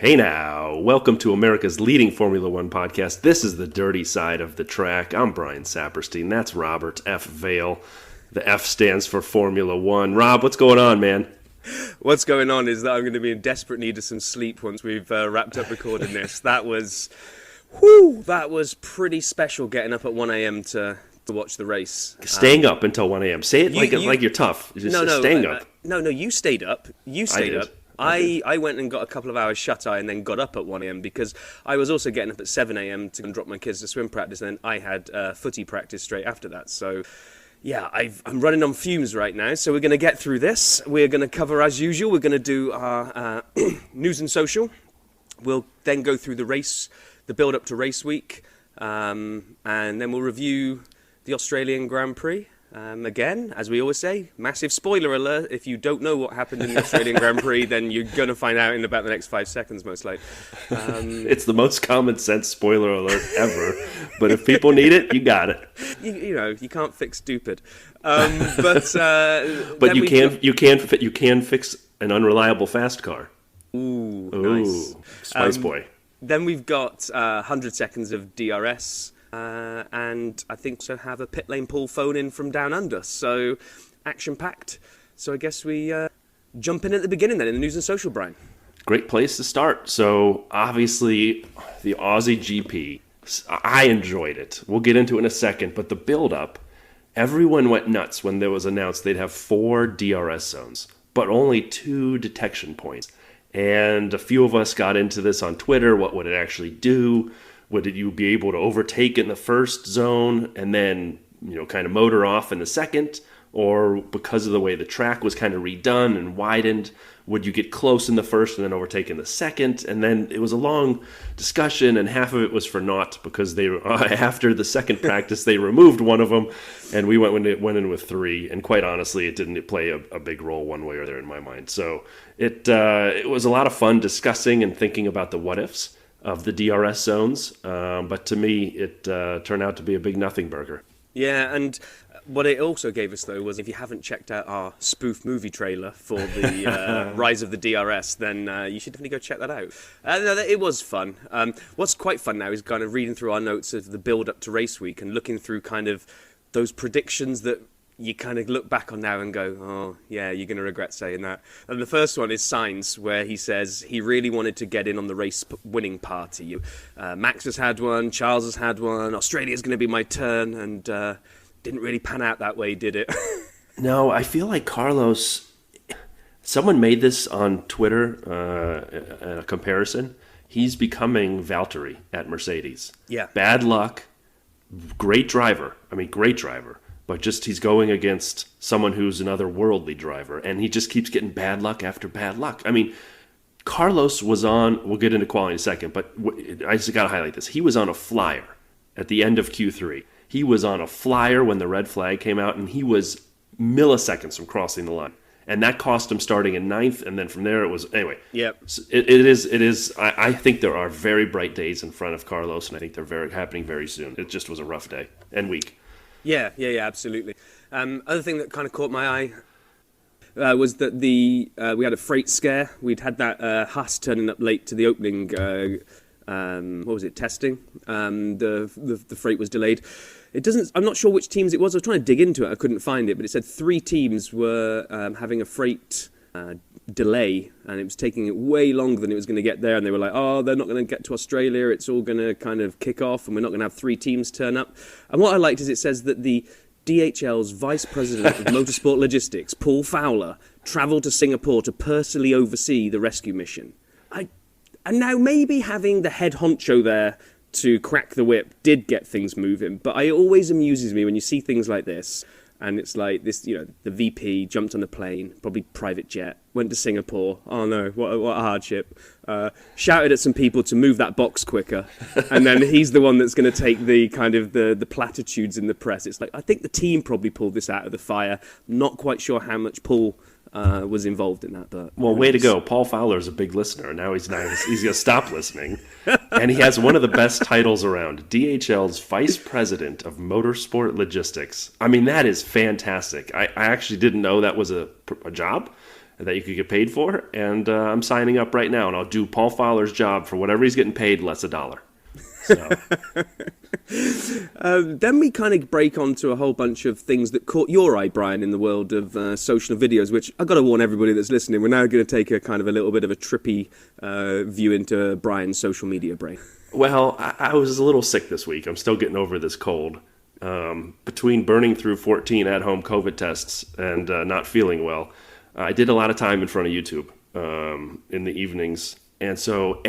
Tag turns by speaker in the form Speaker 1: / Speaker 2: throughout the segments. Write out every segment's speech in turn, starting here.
Speaker 1: Hey now, welcome to America's leading Formula One podcast. This is the dirty side of the track. I'm Brian Saperstein. That's Robert F. Vale. The F stands for Formula One. Rob, what's going on, man?
Speaker 2: What's going on is that I'm going to be in desperate need of some sleep once we've wrapped up recording this. That was pretty special getting up at 1 a.m. to watch the race.
Speaker 1: Staying up until 1 a.m. Say it like you're tough. Staying up.
Speaker 2: No, you stayed up. You stayed up. I went and got a couple of hours shut-eye and then got up at 1 a.m. because I was also getting up at 7 a.m. to drop my kids to swim practice, and then I had footy practice straight after that. So, yeah, I'm running on fumes right now, so we're going to get through this. We're going to cover, as usual, we're going to do our news and social. We'll then go through the race, the build-up to race week, and then we'll review the Australian Grand Prix. Again, as we always say, massive spoiler alert. If you don't know what happened in the Australian Grand Prix, then you're going to find out in about the next 5 seconds, most likely.
Speaker 1: It's the most common sense spoiler alert ever. But if people need it, you got it.
Speaker 2: You can't fix stupid. But
Speaker 1: you can fix an unreliable fast car.
Speaker 2: Ooh, nice.
Speaker 1: Spice Boy.
Speaker 2: Then we've got 100 seconds of DRS. And I think so have a pit lane Paul phone in from down under. So action-packed. So I guess we jump in at the beginning then in the news and social, Brian.
Speaker 1: Great place to start. So obviously the Aussie GP, I enjoyed it. We'll get into it in a second. But the build-up, everyone went nuts when there was announced they'd have 4 DRS zones, but only 2 detection points. And a few of us got into this on Twitter. What would it actually do? Would you be able to overtake in the first zone and then, kind of motor off in the second? Or because of the way the track was kind of redone and widened, would you get close in the first and then overtake in the second? And then it was a long discussion, and half of it was for naught because they after the second practice they removed one of them, and we went in with 3. And quite honestly, it didn't play a big role one way or the other in my mind. So it was a lot of fun discussing and thinking about the what ifs of the DRS zones, but to me, it turned out to be a big nothing burger.
Speaker 2: Yeah, and what it also gave us, though, was if you haven't checked out our spoof movie trailer for the rise of the DRS, then you should definitely go check that out. No, it was fun. What's quite fun now is kind of reading through our notes of the build-up to race week and looking through kind of those predictions that you kind of look back on now and go, oh, yeah, you're going to regret saying that. And the first one is Sainz, where he says he really wanted to get in on the race winning party. Max has had one, Charles has had one, Australia's going to be my turn, and didn't really pan out that way, did it?
Speaker 1: No, I feel like Carlos, someone made this on Twitter, a comparison. He's becoming Valtteri at Mercedes.
Speaker 2: Yeah.
Speaker 1: Bad luck, great driver. But just he's going against someone who's an otherworldly driver, and he just keeps getting bad luck after bad luck. I mean, Carlos was on, we'll get into quality in a second, but I just got to highlight this. He was on a flyer at the end of Q3. He was on a flyer when the red flag came out, and he was milliseconds from crossing the line. And that cost him starting in 9th, and then from there it was, anyway.
Speaker 2: Yep.
Speaker 1: It is. I think there are very bright days in front of Carlos, and I think they're happening very soon. It just was a rough day and week. Yeah,
Speaker 2: absolutely. Other thing that kind of caught my eye was that we had a freight scare. We'd had that Haas turning up late to the opening, testing. The freight was delayed. I'm not sure which teams it was. I was trying to dig into it. I couldn't find it, but it said 3 teams were having a freight delay, and it was taking it way longer than it was going to get there, and they were like, oh, they're not going to get to Australia, it's all going to kind of kick off, and we're not going to have 3 teams turn up. And what I liked is it says that the DHL's Vice President of Motorsport Logistics, Paul Fowler, travelled to Singapore to personally oversee the rescue mission. And now maybe having the head honcho there to crack the whip did get things moving, but it always amuses me when you see things like this. And it's like this, the VP jumped on a plane, probably private jet, went to Singapore. Oh no, what a hardship. Shouted at some people to move that box quicker. And then he's the one that's going to take the kind of the platitudes in the press. It's like, I think the team probably pulled this out of the fire. Not quite sure how much Paul was involved in that. But
Speaker 1: well, way to go. Paul Fowler is a big listener. Now he's going to stop listening. And he has one of the best titles around, DHL's Vice President of Motorsport Logistics. I mean, that is fantastic. I actually didn't know that was a job. that you could get paid for, and I'm signing up right now, and I'll do Paul Fowler's job for whatever he's getting paid, less $1. So.
Speaker 2: Then we kind of break onto a whole bunch of things that caught your eye, Brian, in the world of social videos, which I've got to warn everybody that's listening, we're now going to take a kind of a little bit of a trippy view into Brian's social media brain.
Speaker 1: Well, I was a little sick this week. I'm still getting over this cold. Between burning through 14 at-home COVID tests and not feeling well, I did a lot of time in front of YouTube in the evenings. And so,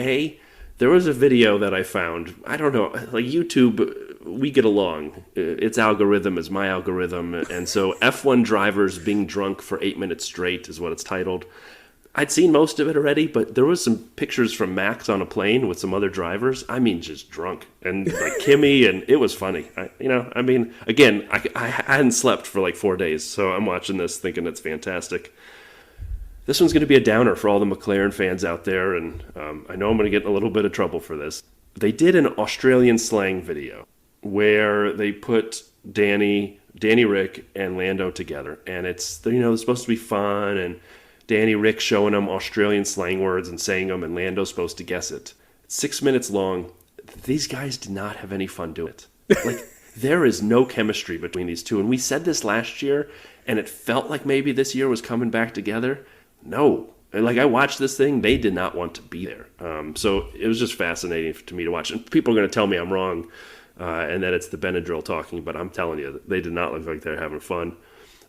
Speaker 1: there was a video that I found. I don't know, like YouTube, we get along. Its algorithm is my algorithm. And so F1 drivers being drunk for 8 minutes straight is what it's titled. I'd seen most of it already, but there was some pictures from Max on a plane with some other drivers. I mean, just drunk. And like Kimmy, and it was funny. Again, I hadn't slept for like 4 days, so I'm watching this thinking it's fantastic. This one's going to be a downer for all the McLaren fans out there, and I know I'm going to get in a little bit of trouble for this. They did an Australian slang video where they put Danny, Rick, and Lando together, and it's supposed to be fun, and Danny Rick showing them Australian slang words and saying them, and Lando's supposed to guess it. It's 6 minutes long. These guys did not have any fun doing it. Like, there is no chemistry between these two, and we said this last year, and it felt like maybe this year was coming back together. No. Like, I watched this thing, they did not want to be there. So it was just fascinating to me to watch. And people are going to tell me I'm wrong and that it's the Benadryl talking, but I'm telling you, they did not look like they're having fun.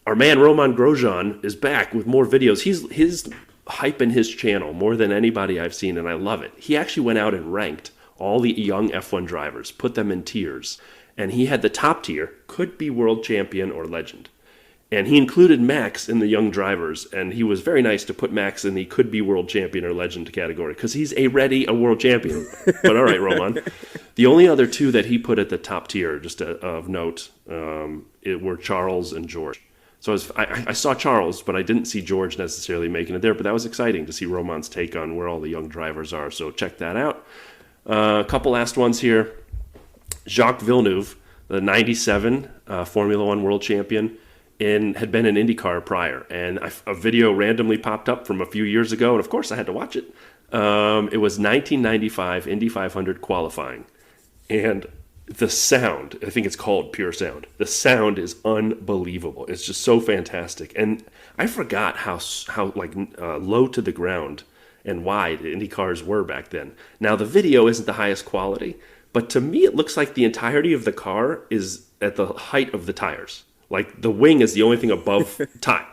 Speaker 1: Our man Roman Grosjean is back with more videos. He's hyping his channel more than anybody I've seen, and I love it. He actually went out and ranked all the young F1 drivers, put them in tiers. And he had the top tier, could be world champion or legend. And he included Max in the young drivers, and he was very nice to put Max in the could be world champion or legend category, because he's a world champion. But all right, Roman. The only other two that he put at the top tier, just of note, were Charles and George. So I saw Charles, but I didn't see George necessarily making it there. But that was exciting to see Roman's take on where all the young drivers are. So check that out. A couple last ones here. Jacques Villeneuve, the 97 Formula One world champion, had been in IndyCar prior. And a video randomly popped up from a few years ago. And of course, I had to watch it. It was 1995 Indy 500 qualifying. And the sound, I think it's called Pure Sound. The sound is unbelievable. It's just so fantastic. And I forgot how low to the ground and wide Indy cars were back then. Now, the video isn't the highest quality, but to me, it looks like the entirety of the car is at the height of the tires. Like, the wing is the only thing above tire.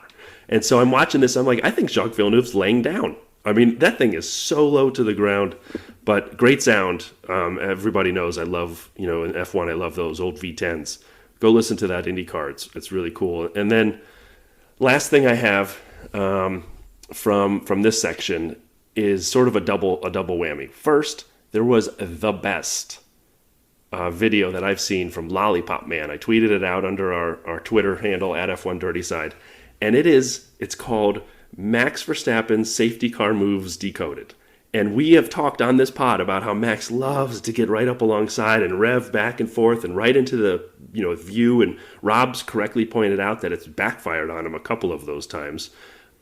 Speaker 1: And so I'm watching this, I'm like, I think Jacques Villeneuve's laying down. I mean, that thing is so low to the ground. But great sound. Everybody knows I love, in F1, I love those old V10s. Go listen to that IndyCar. It's really cool. And then last thing I have from this section is sort of a double whammy. First, there was the best video that I've seen from Lollipop Man. I tweeted it out under our Twitter handle at F1 Dirty Side. And it's called Max Verstappen's Safety Car Moves Decoded. And we have talked on this pod about how Max loves to get right up alongside and rev back and forth and right into the view. And Rob's correctly pointed out that it's backfired on him a couple of those times.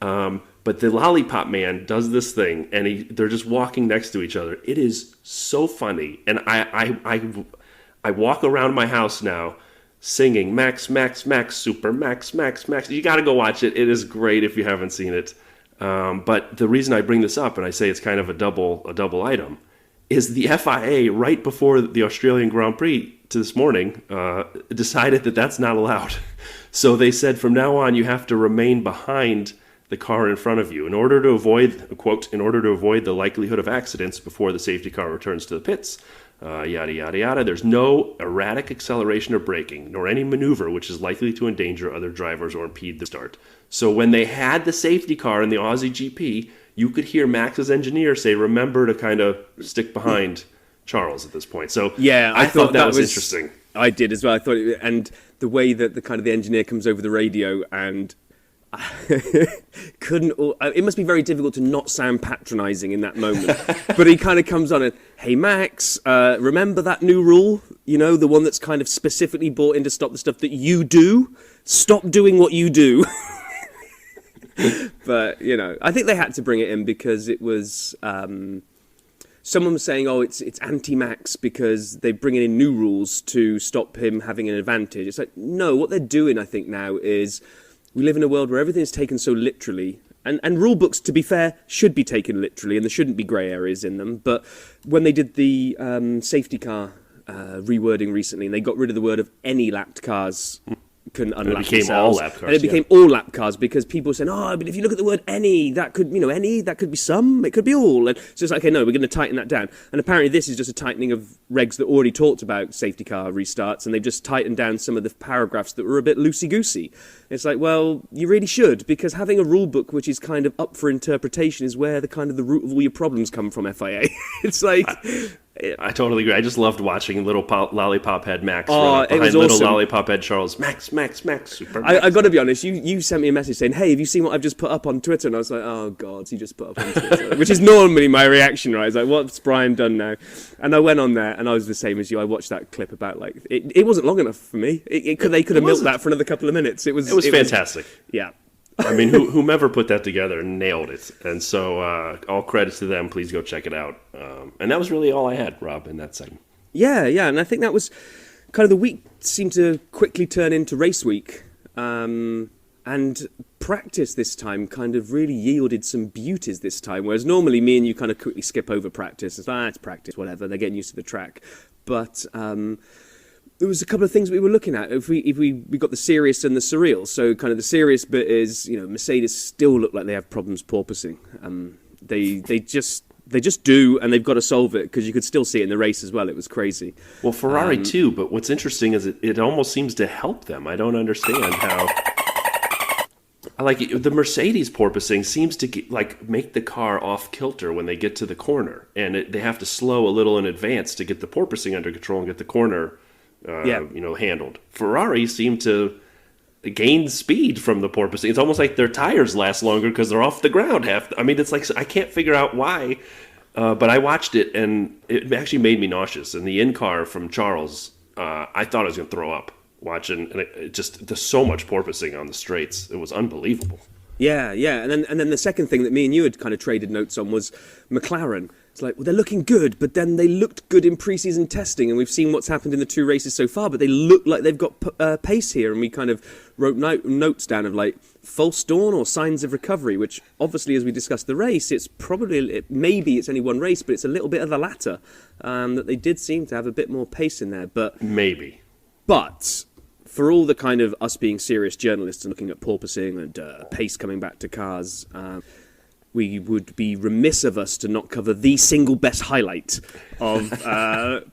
Speaker 1: But the Lollipop Man does this thing, and they're just walking next to each other. It is so funny. And I walk around my house now singing Max, Max, Max, Super Max, Max, Max. You got to go watch it. It is great if you haven't seen it. But the reason I bring this up, and I say it's kind of a double item, is the FIA right before the Australian Grand Prix this morning decided that that's not allowed. So they said from now on you have to remain behind the car in front of you in order to avoid, quote, in order to avoid the likelihood of accidents before the safety car returns to the pits. Yada, yada, yada. There's no erratic acceleration or braking, nor any maneuver which is likely to endanger other drivers or impede the start. So when they had the safety car in the Aussie GP, you could hear Max's engineer say, remember to kind of stick behind Charles at this point. So yeah, I thought that was interesting.
Speaker 2: I did as well. I thought, and the way that the engineer comes over the radio and it must be very difficult to not sound patronizing in that moment. But he kind of comes on and, hey Max, remember that new rule? The one that's kind of specifically brought in to stop the stuff that you do? Stop doing what you do. But, I think they had to bring it in because it was... someone was saying, it's anti-Max because they're bringing in new rules to stop him having an advantage. It's like, no, what they're doing, I think, now is we live in a world where everything is taken so literally. And rule books, to be fair, should be taken literally, and there shouldn't be grey areas in them. But when they did the safety car rewording recently, and they got rid of the word of any lapped cars can unlap
Speaker 1: became
Speaker 2: themselves.
Speaker 1: all lap cars,
Speaker 2: and it became all lap cars because people were saying, but if you look at the word any, that could, that could be some, it could be all. And so it's like, okay, no, we're going to tighten that down. And apparently this is just a tightening of regs that already talked about safety car restarts, and they've just tightened down some of the paragraphs that were a bit loosey-goosey. It's like, well, you really should, because having a rule book which is kind of up for interpretation is where the root of all your problems come from, FIA. It's like...
Speaker 1: I totally agree. I just loved watching little lollipop head Max
Speaker 2: run
Speaker 1: behind
Speaker 2: it was
Speaker 1: little
Speaker 2: awesome.
Speaker 1: Lollipop head Charles. Max, Super Max.
Speaker 2: I got to be honest, you sent me a message saying, hey, have you seen what I've just put up on Twitter? And I was like, oh, God, he just put up on Twitter. Which is normally my reaction, right? It's like, what's Brian done now? And I went on there, and I was the same as you. I watched that clip about, it wasn't long enough for me. They could have milked that for another couple of minutes. It was
Speaker 1: fantastic.
Speaker 2: Yeah.
Speaker 1: I mean, whomever put that together nailed it. And so all credits to them. Please go check it out. And that was really all I had, Rob, in that segment.
Speaker 2: Yeah. And I think that was kind of the week seemed to quickly turn into race week. And practice this time kind of really yielded some beauties this time. Whereas normally me and you kind of quickly skip over practice. It's like, it's practice, whatever. They're getting used to the track. But... there was a couple of things we were looking at. If we got the serious and the surreal. So kind of the serious bit is, Mercedes still look like they have problems porpoising. They just do, and they've got to solve it because you could still see it in the race as well. It was crazy.
Speaker 1: Well, Ferrari too. But what's interesting is it almost seems to help them. I don't understand how. The Mercedes porpoising seems to make the car off kilter when they get to the corner, and they have to slow a little in advance to get the porpoising under control and get the corner. Handled. Ferrari seemed to gain speed from the porpoising. It's almost like their tires last longer because they're off the ground. It's like I can't figure out why. But I watched it and it actually made me nauseous. And the in-car from Charles, I thought I was going to throw up watching. And there's so much porpoising on the straights. It was unbelievable.
Speaker 2: Yeah. And then the second thing that me and you had kind of traded notes on was McLaren. It's like, well, they're looking good, but then they looked good in pre-season testing, and we've seen what's happened in the two races so far, but they look like they've got pace here, and we kind of wrote notes down of false dawn or signs of recovery, which obviously, as we discussed the race, maybe it's only one race, but it's a little bit of the latter, that they did seem to have a bit more pace in there, but...
Speaker 1: Maybe.
Speaker 2: But... For all the kind of us being serious journalists and looking at porpoising and pace coming back to cars, we would be remiss of us to not cover the single best highlight of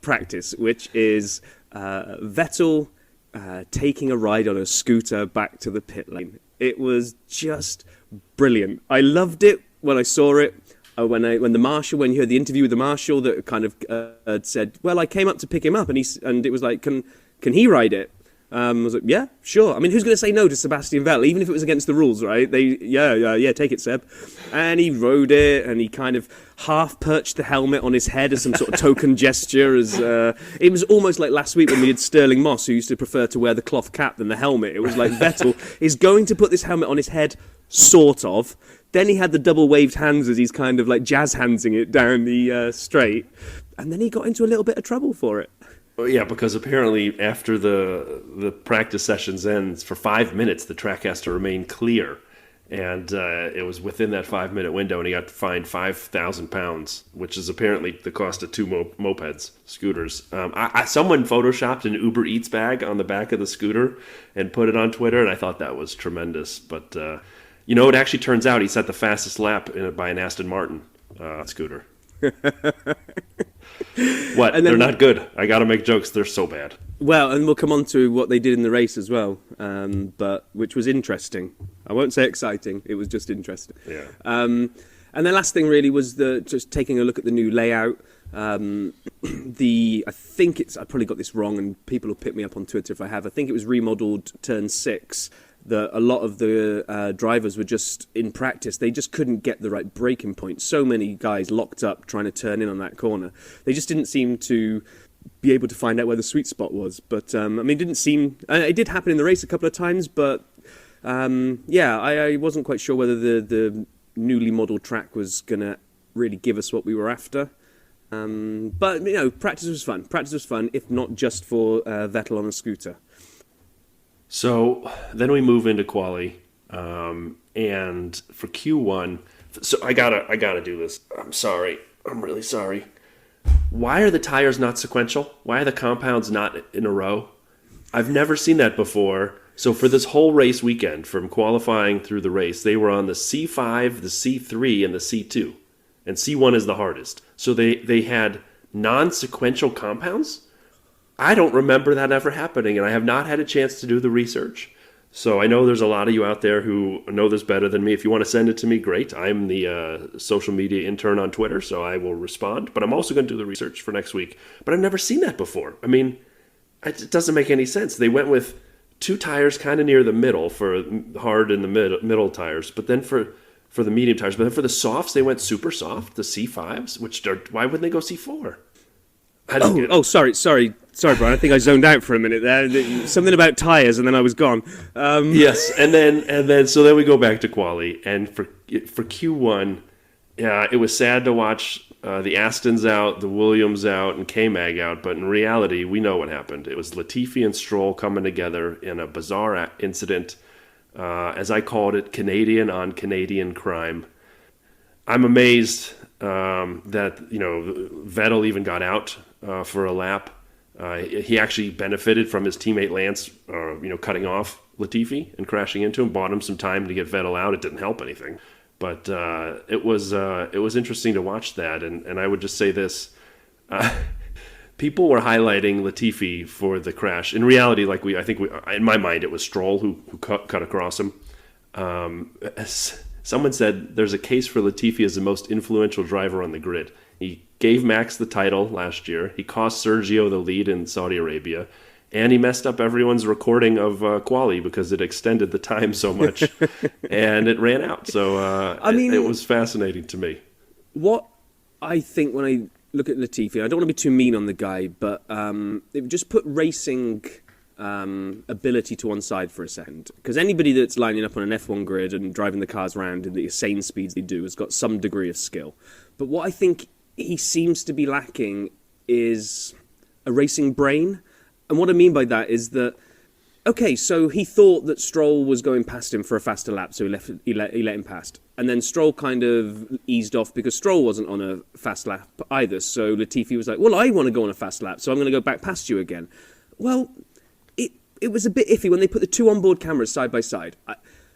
Speaker 2: practice, which is Vettel taking a ride on a scooter back to the pit lane. It was just brilliant. I loved it when I saw it. When you heard the interview with the marshal that kind of had said, well, I came up to pick him up, and it was like, can he ride it? I was like, yeah, sure. I mean, who's going to say no to Sebastian Vettel, even if it was against the rules, right? Yeah, take it, Seb. And he rode it, and he kind of half perched the helmet on his head as some sort of token gesture. It was almost like last week when we had Sterling Moss, who used to prefer to wear the cloth cap than the helmet. It was like Vettel is going to put this helmet on his head, sort of. Then he had the double waved hands as he's kind of like jazz handsing it down the straight. And then he got into a little bit of trouble for it.
Speaker 1: Well, yeah, because apparently after the practice sessions ends, for 5 minutes, the track has to remain clear. And it was within that 5-minute window, and he got fined £5,000, which is apparently the cost of two mopeds, scooters. Someone photoshopped an Uber Eats bag on the back of the scooter and put it on Twitter, and I thought that was tremendous. But, it actually turns out he set the fastest lap by an Aston Martin scooter. What? They're not good. I got to make jokes. They're so bad.
Speaker 2: Well, and we'll come on to what they did in the race as well, but which was interesting. I won't say exciting. It was just interesting.
Speaker 1: Yeah.
Speaker 2: And the last thing really was just taking a look at the new layout. I probably got this wrong, and people will pick me up on Twitter if I have. I think it was remodeled turn 6. That a lot of the drivers were just in practice. They just couldn't get the right braking point. So many guys locked up trying to turn in on that corner. They just didn't seem to be able to find out where the sweet spot was. But it didn't seem. It did happen in the race a couple of times, but I wasn't quite sure whether the newly modelled track was going to really give us what we were after. But, practice was fun. Practice was fun, if not just for Vettel on a scooter.
Speaker 1: So then we move into quali, and for Q1, so I gotta do this. I'm sorry. I'm really sorry. Why are the tires not sequential? Why are the compounds not in a row? I've never seen that before. So for this whole race weekend, from qualifying through the race, they were on the C5, the C3, and the C2. And C1 is the hardest. So they had non-sequential compounds? I don't remember that ever happening, and I have not had a chance to do the research. So I know there's a lot of you out there who know this better than me. If you want to send it to me, great. I'm the social media intern on Twitter, so I will respond. But I'm also going to do the research for next week. But I've never seen that before. I mean, it doesn't make any sense. They went with 2 tires kind of near the middle for hard in the middle tires, but then for the medium tires. But then for the softs, they went super soft, the C5s, why wouldn't they go C4?
Speaker 2: Sorry, Brian. I think I zoned out for a minute there. Something about tires, and then I was gone.
Speaker 1: Yes, and then so then we go back to quali, and for Q1, it was sad to watch the Astons out, the Williams out, and K-Mag out. But in reality, we know what happened. It was Latifi and Stroll coming together in a bizarre incident, as I called it, Canadian on Canadian crime. I'm amazed that Vettel even got out for a lap. He actually benefited from his teammate Lance, cutting off Latifi and crashing into him, bought him some time to get Vettel out. It didn't help anything, but it was interesting to watch that. And I would just say this: people were highlighting Latifi for the crash. In reality, in my mind, it was Stroll who cut across him. Someone said there's a case for Latifi as the most influential driver on the grid. He gave Max the title last year. He cost Sergio the lead in Saudi Arabia. And he messed up everyone's recording of quali because it extended the time so much. And it ran out. So it was fascinating to me.
Speaker 2: What I think when I look at Latifi, I don't want to be too mean on the guy, but it just put racing ability to one side for a second. Because anybody that's lining up on an F1 grid and driving the cars around at the insane speeds they do has got some degree of skill. But what I think he seems to be lacking is a racing brain. And what I mean by that is that, okay, so he thought that Stroll was going past him for a faster lap, so he let him past. And then Stroll kind of eased off because Stroll wasn't on a fast lap either. So Latifi was like, well, I want to go on a fast lap, so I'm going to go back past you again. Well, it was a bit iffy when they put the 2 onboard cameras side by side.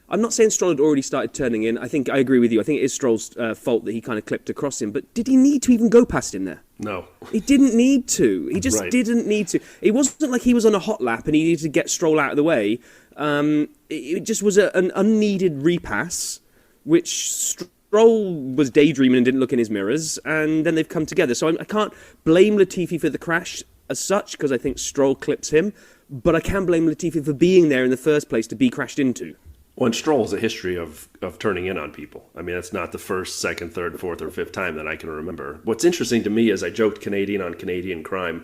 Speaker 2: I'm not saying Stroll had already started turning in. I agree with you. I think it is Stroll's fault that he kind of clipped across him. But did he need to even go past him there?
Speaker 1: No.
Speaker 2: He didn't need to. He just didn't need to. It wasn't like he was on a hot lap and he needed to get Stroll out of the way. It just was an unneeded repass, which Stroll was daydreaming and didn't look in his mirrors. And then they've come together. So I can't blame Latifi for the crash as such, because I think Stroll clips him. But I can blame Latifi for being there in the first place to be crashed into.
Speaker 1: Well, and Stroll has a history of turning in on people. I mean, that's not the first, second, third, fourth, or fifth time that I can remember. What's interesting to me is I joked Canadian on Canadian crime.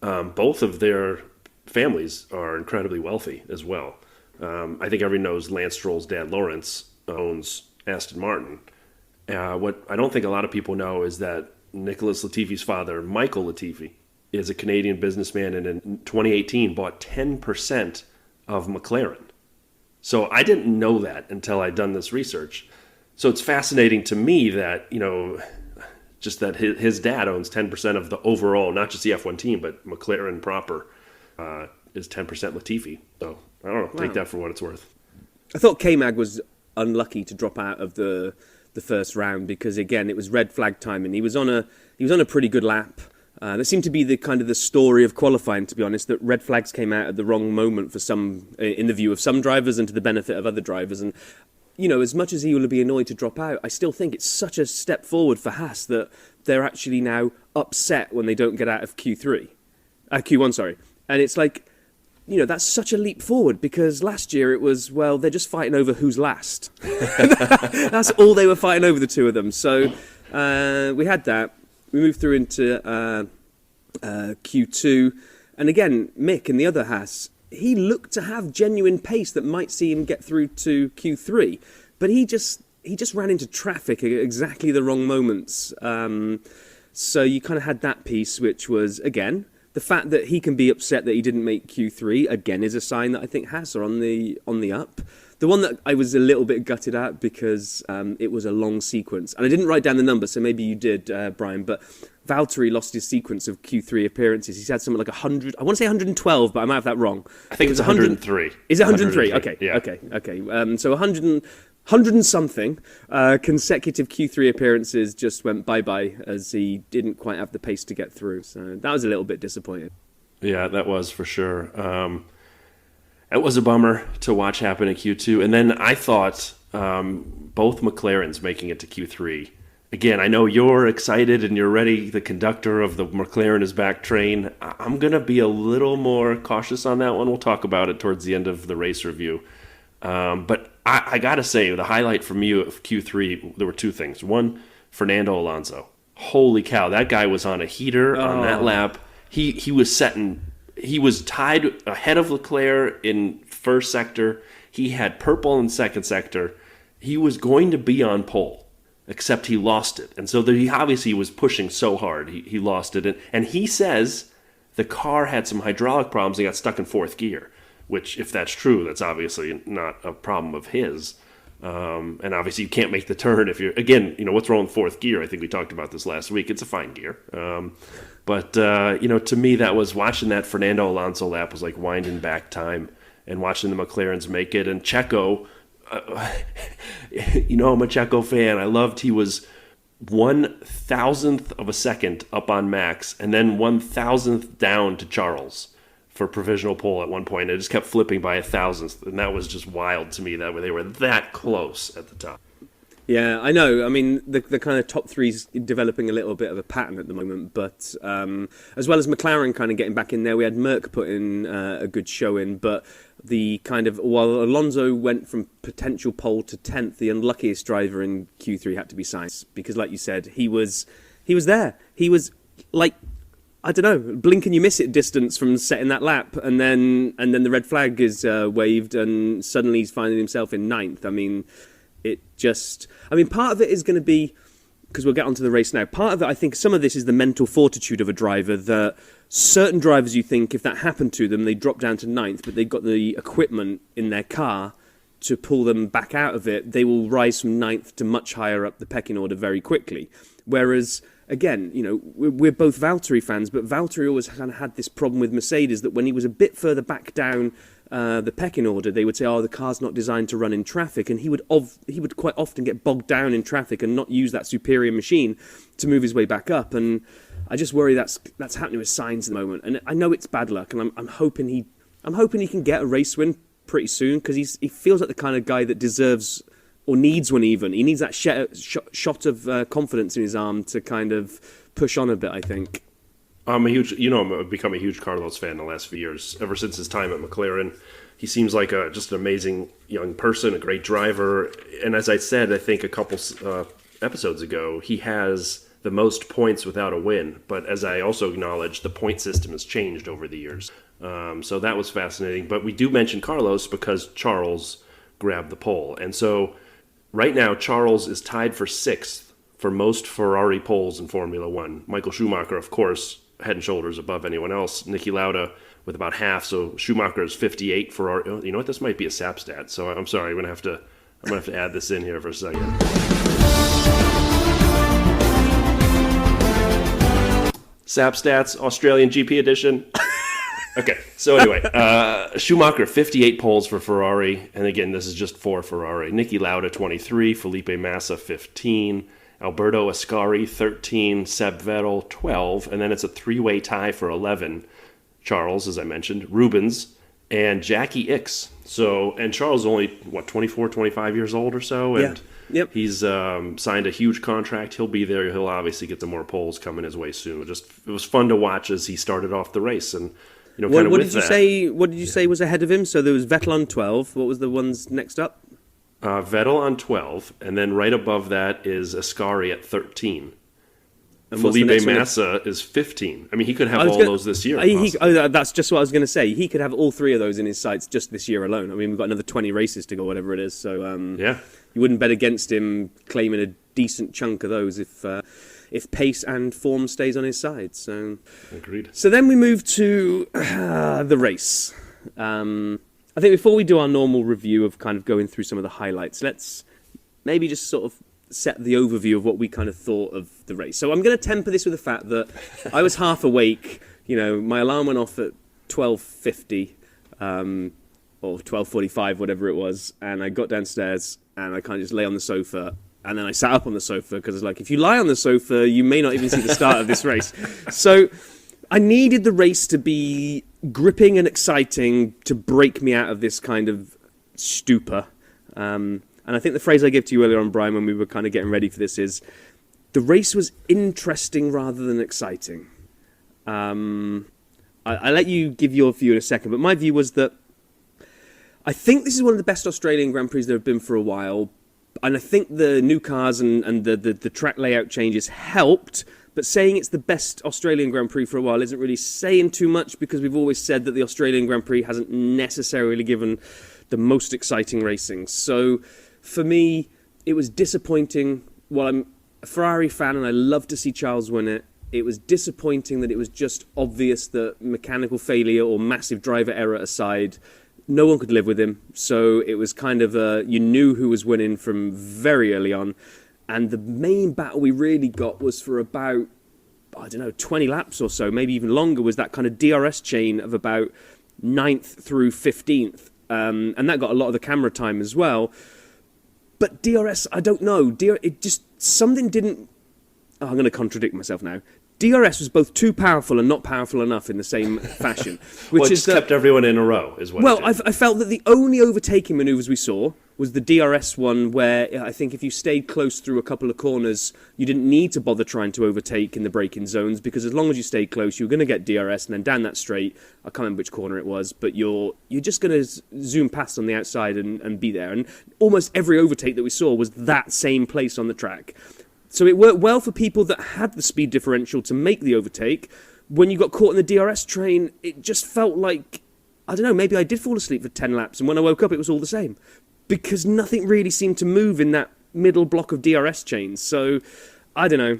Speaker 1: Both of their families are incredibly wealthy as well. I think everyone knows Lance Stroll's dad, Lawrence, owns Aston Martin. What I don't think a lot of people know is that Nicholas Latifi's father, Michael Latifi, is a Canadian businessman and in 2018 bought 10% of McLaren. So I didn't know that until I'd done this research. So it's fascinating to me that, just that his dad owns 10% of the overall, not just the F1 team, but McLaren proper is 10% Latifi. So I don't know, take that for what it's worth.
Speaker 2: I thought K-Mag was unlucky to drop out of the first round because, again, it was red flag time and he was on a pretty good lap. That seemed to be the story of qualifying, to be honest, that red flags came out at the wrong moment for some, in the view of some drivers and to the benefit of other drivers. And, as much as he will be annoyed to drop out, I still think it's such a step forward for Haas that they're actually now upset when they don't get out of Q1, sorry. And it's like, that's such a leap forward because last year it was, well, they're just fighting over who's last. That's all they were fighting over, the two of them. So we had that. We moved through into Q2. And again, Mick and the other Haas, he looked to have genuine pace that might see him get through to Q3, but he just ran into traffic at exactly the wrong moments. So you kind of had that piece, which was, again, the fact that he can be upset that he didn't make Q3, again, is a sign that I think Haas are on the up. The one that I was a little bit gutted at because it was a long sequence. And I didn't write down the number, so maybe you did, Brian, but Valtteri lost his sequence of Q3 appearances. He's had something like 100, I want to say 112, but I might have that wrong.
Speaker 1: I think it's 103.
Speaker 2: Is it 103?
Speaker 1: 103.
Speaker 2: Okay,
Speaker 1: Yeah.
Speaker 2: okay. So 100 and something consecutive Q3 appearances just went bye-bye as he didn't quite have the pace to get through. So that was a little bit disappointing.
Speaker 1: Yeah, that was for sure. It was a bummer to watch happen in Q2. And then I thought both McLarens making it to Q3. Again, I know you're excited and you're ready. The conductor of the McLaren is back train. I'm going to be a little more cautious on that one. We'll talk about it towards the end of the race review. But I got to say, the highlight from you of Q3, there were two things. One, Fernando Alonso. Holy cow, that guy was on a heater on that lap. He was tied ahead of Leclerc in first sector. He had purple in second sector. He was going to be on pole, except he lost it. And so he obviously was pushing so hard, he lost it. And he says the car had some hydraulic problems and got stuck in fourth gear, which, if that's true, that's obviously not a problem of his. And obviously you can't make the turn if you're, again, what's wrong with fourth gear? I think we talked about this last week. It's a fine gear. But to me, that was watching that Fernando Alonso lap was like winding back time and watching the McLarens make it. And Checo, I'm a Checo fan. I loved he was 1,000th of a second up on Max and then 1,000th down to Charles for provisional pole at one point. It just kept flipping by 1,000th, and that was just wild to me that they were that close at the top.
Speaker 2: Yeah, I know. I mean, the kind of top three's developing a little bit of a pattern at the moment, but as well as McLaren kind of getting back in there, we had Merck put in a good showing, but the kind of, while Alonso went from potential pole to 10th, the unluckiest driver in Q3 had to be Sainz, because like you said, he was there. He was like, I don't know, blink and you miss it distance from setting that lap, and then the red flag is waved, and suddenly he's finding himself in 9th. Part of it is going to be, because we'll get onto the race now, part of it, I think some of this is the mental fortitude of a driver, that certain drivers, you think, if that happened to them, they drop down to 9th, but they've got the equipment in their car to pull them back out of it, they will rise from 9th to much higher up the pecking order very quickly. Whereas, again, we're both Valtteri fans, but Valtteri always kind of had this problem with Mercedes, that when he was a bit further back down the pecking order, they would say, the car's not designed to run in traffic, and he would quite often get bogged down in traffic and not use that superior machine to move his way back up. And I just worry that's happening with Sainz at the moment. And I know it's bad luck, and I'm hoping he can get a race win pretty soon, because he feels like the kind of guy that deserves, or needs one even. He needs that shot of confidence in his arm to kind of push on a bit, I think.
Speaker 1: I've become a huge Carlos fan the last few years. Ever since his time at McLaren, he seems like just an amazing young person, a great driver. And as I said, I think a couple episodes ago, he has the most points without a win. But as I also acknowledged, the point system has changed over the years. So that was fascinating. But we do mention Carlos because Charles grabbed the pole. And so right now, Charles is tied for 6th for most Ferrari poles in Formula One. Michael Schumacher, of course, head and shoulders above anyone else. Niki Lauda with about half. So Schumacher is 58 Ferrari. Oh, you know what? This might be a SAP stat. So I'm sorry. I'm gonna have to add this in here for a second. SAP stats, Australian GP edition. Okay, so anyway, Schumacher, 58 poles for Ferrari, and again, this is just for Ferrari. Niki Lauda, 23, Felipe Massa, 15, Alberto Ascari, 13, Seb Vettel, 12, and then it's a three-way tie for 11. Charles, as I mentioned, Rubens, and Jackie Ickx. So, and Charles is only, 24, 25 years old or so, and
Speaker 2: Yep.
Speaker 1: He's signed a huge contract. He'll be there. He'll obviously get some more poles coming his way soon. It was fun to watch as he started off the race, and
Speaker 2: what did you say was ahead of him? So there was Vettel on 12. What was the ones next up?
Speaker 1: Vettel on 12, and then right above that is Ascari at 13.
Speaker 2: And what's the
Speaker 1: Felipe
Speaker 2: next one?
Speaker 1: Massa is 15. I mean, he could have
Speaker 2: I was
Speaker 1: all
Speaker 2: gonna-
Speaker 1: those this year.
Speaker 2: That's just what I was going to say. He could have all three of those in his sights just this year alone. I mean, we've got another 20 races to go, whatever it is. So
Speaker 1: Yeah.
Speaker 2: you wouldn't bet against him claiming a decent chunk of those if pace and form stays on his side. So
Speaker 1: Agreed.
Speaker 2: So then we move to the race. I think before we do our normal review of kind of going through some of the highlights, let's maybe just sort of set the overview of what we kind of thought of the race. So I'm going to temper this with the fact that I was half awake. You know, my alarm went off at 12:50 or 12:45, whatever it was, and I got downstairs and I kind of just lay on the sofa. And then I sat up on the sofa because it's like, if you lie on the sofa, you may not even see the start of this race. So I needed the race to be gripping and exciting to break me out of this kind of stupor. And I think the phrase I gave to you earlier on, Brian, when we were kind of getting ready for this is, the race was interesting rather than exciting. I'll let you give your view in a second, but my view was that I think this is one of the best Australian Grand Prix there have been for a while. And I think the new cars and the track layout changes helped, but saying it's the best Australian Grand Prix for a while isn't really saying too much, because we've always said that the Australian Grand Prix hasn't necessarily given the most exciting racing. So for me, it was disappointing. While I'm a Ferrari fan and I love to see Charles win it, it was disappointing that it was just obvious that mechanical failure or massive driver error aside, no one could live with him. So it was kind of you knew who was winning from very early on. And the main battle we really got was for about, 20 laps or so, maybe even longer, was that kind of DRS chain of about 9th through 15th. And that got a lot of the camera time as well. But DRS, I don't know. It just, something didn't... Oh, I'm going to contradict myself now. DRS was both too powerful and not powerful enough in the same fashion.
Speaker 1: Which just kept everyone in a row, is what
Speaker 2: Well,
Speaker 1: it did.
Speaker 2: I felt that the only overtaking manoeuvres we saw was the DRS one, where I think if you stayed close through a couple of corners, you didn't need to bother trying to overtake in the braking zones, because as long as you stayed close, you were going to get DRS, and then down that straight, I can't remember which corner it was, but you're just going to zoom past on the outside and be there. And almost every overtake that we saw was that same place on the track. So it worked well for people that had the speed differential to make the overtake. When you got caught in the DRS train, it just felt like, I don't know, maybe I did fall asleep for 10 laps, and when I woke up it was all the same. Because nothing really seemed to move in that middle block of DRS chains. So, I don't know.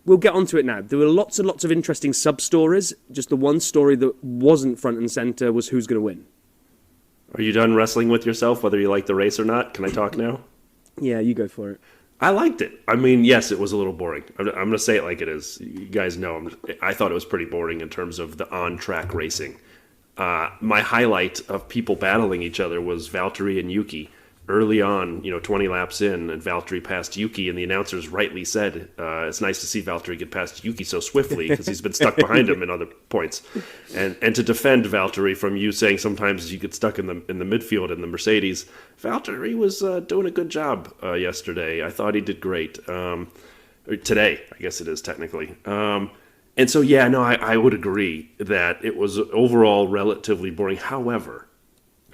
Speaker 2: We'll get onto it now. There were lots and lots of interesting sub-stories. Just the one story that wasn't front and centre was who's going to win.
Speaker 1: Are you done wrestling with yourself, whether you like the race or not? Can I talk now?
Speaker 2: Yeah, you go for it.
Speaker 1: I liked it. I mean, yes, it was a little boring. I'm going to say it like it is. You guys know I thought it was pretty boring in terms of the on-track racing. My highlight of people battling each other was Valtteri and Yuki. Early on, 20 laps in, and Valtteri passed Yuki, and the announcers rightly said, it's nice to see Valtteri get past Yuki so swiftly, because he's been stuck behind him in other points. And to defend Valtteri from you saying sometimes you get stuck in the midfield in the Mercedes, Valtteri was doing a good job yesterday. I thought he did great. Or today, I guess it is technically. And so, I would agree that it was overall relatively boring. However,